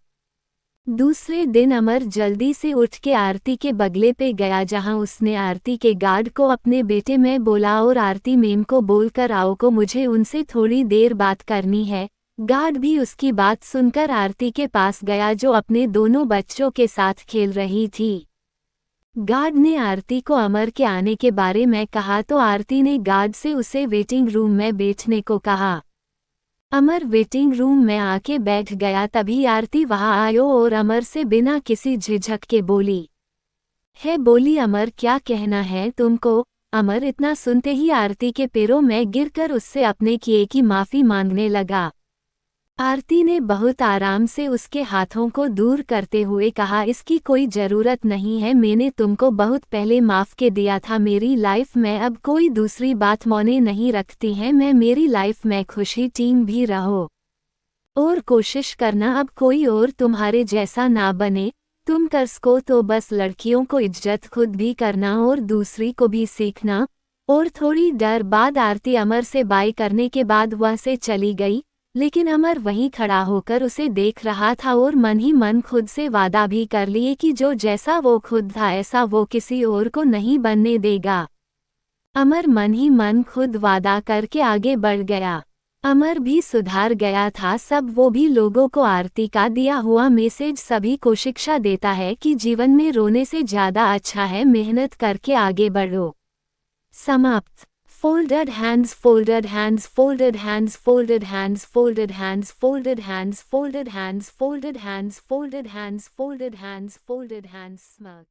दूसरे दिन अमर जल्दी से उठ के आरती के बगले पे गया जहां उसने आरती के गार्ड को अपने बेटे में बोला और आरती मेम को बोलकर आओ को मुझे उनसे थोड़ी देर बात करनी है। गार्ड भी उसकी बात सुनकर आरती के पास गया जो अपने दोनों बच्चों के साथ खेल रही थी। गार्ड ने आरती को अमर के आने के बारे में कहा तो आरती ने गार्ड से उसे वेटिंग रूम में बैठने को कहा। अमर वेटिंग रूम में आके बैठ गया। तभी आरती वहां आयो और अमर से बिना किसी झिझक के बोली अमर क्या कहना है तुमको। अमर इतना सुनते ही आरती के पैरों में गिरकर उससे अपने किए की माफ़ी मांगने लगा। आरती ने बहुत आराम से उसके हाथों को दूर करते हुए कहा इसकी कोई ज़रूरत नहीं है, मैंने तुमको बहुत पहले माफ़ के दिया था। मेरी लाइफ में अब कोई दूसरी बात मायने नहीं रखती है। मैं मेरी लाइफ में खुशी टीम भी रहो और कोशिश करना अब कोई और तुम्हारे जैसा ना बने। तुम कर सको तो बस लड़कियों को इज्जत खुद भी करना और दूसरी को भी सीखना। और थोड़ी देर बाद आरती अमर से बाय करने के बाद वह से चली गई, लेकिन अमर वहीं खड़ा होकर उसे देख रहा था और मन ही मन खुद से वादा भी कर लिए कि जो जैसा वो खुद था ऐसा वो किसी और को नहीं बनने देगा। अमर मन ही मन खुद वादा करके आगे बढ़ गया। अमर भी सुधार गया था। सब वो भी लोगों को आरती का दिया हुआ मैसेज सभी को शिक्षा देता है कि जीवन में रोने से ज़्यादा अच्छा है मेहनत करके आगे बढ़ो। समाप्त। Folded hands, folded hands, folded hands, folded hands, folded hands, folded hands, folded hands, folded hands, folded hands, folded hands, folded hands, smirk.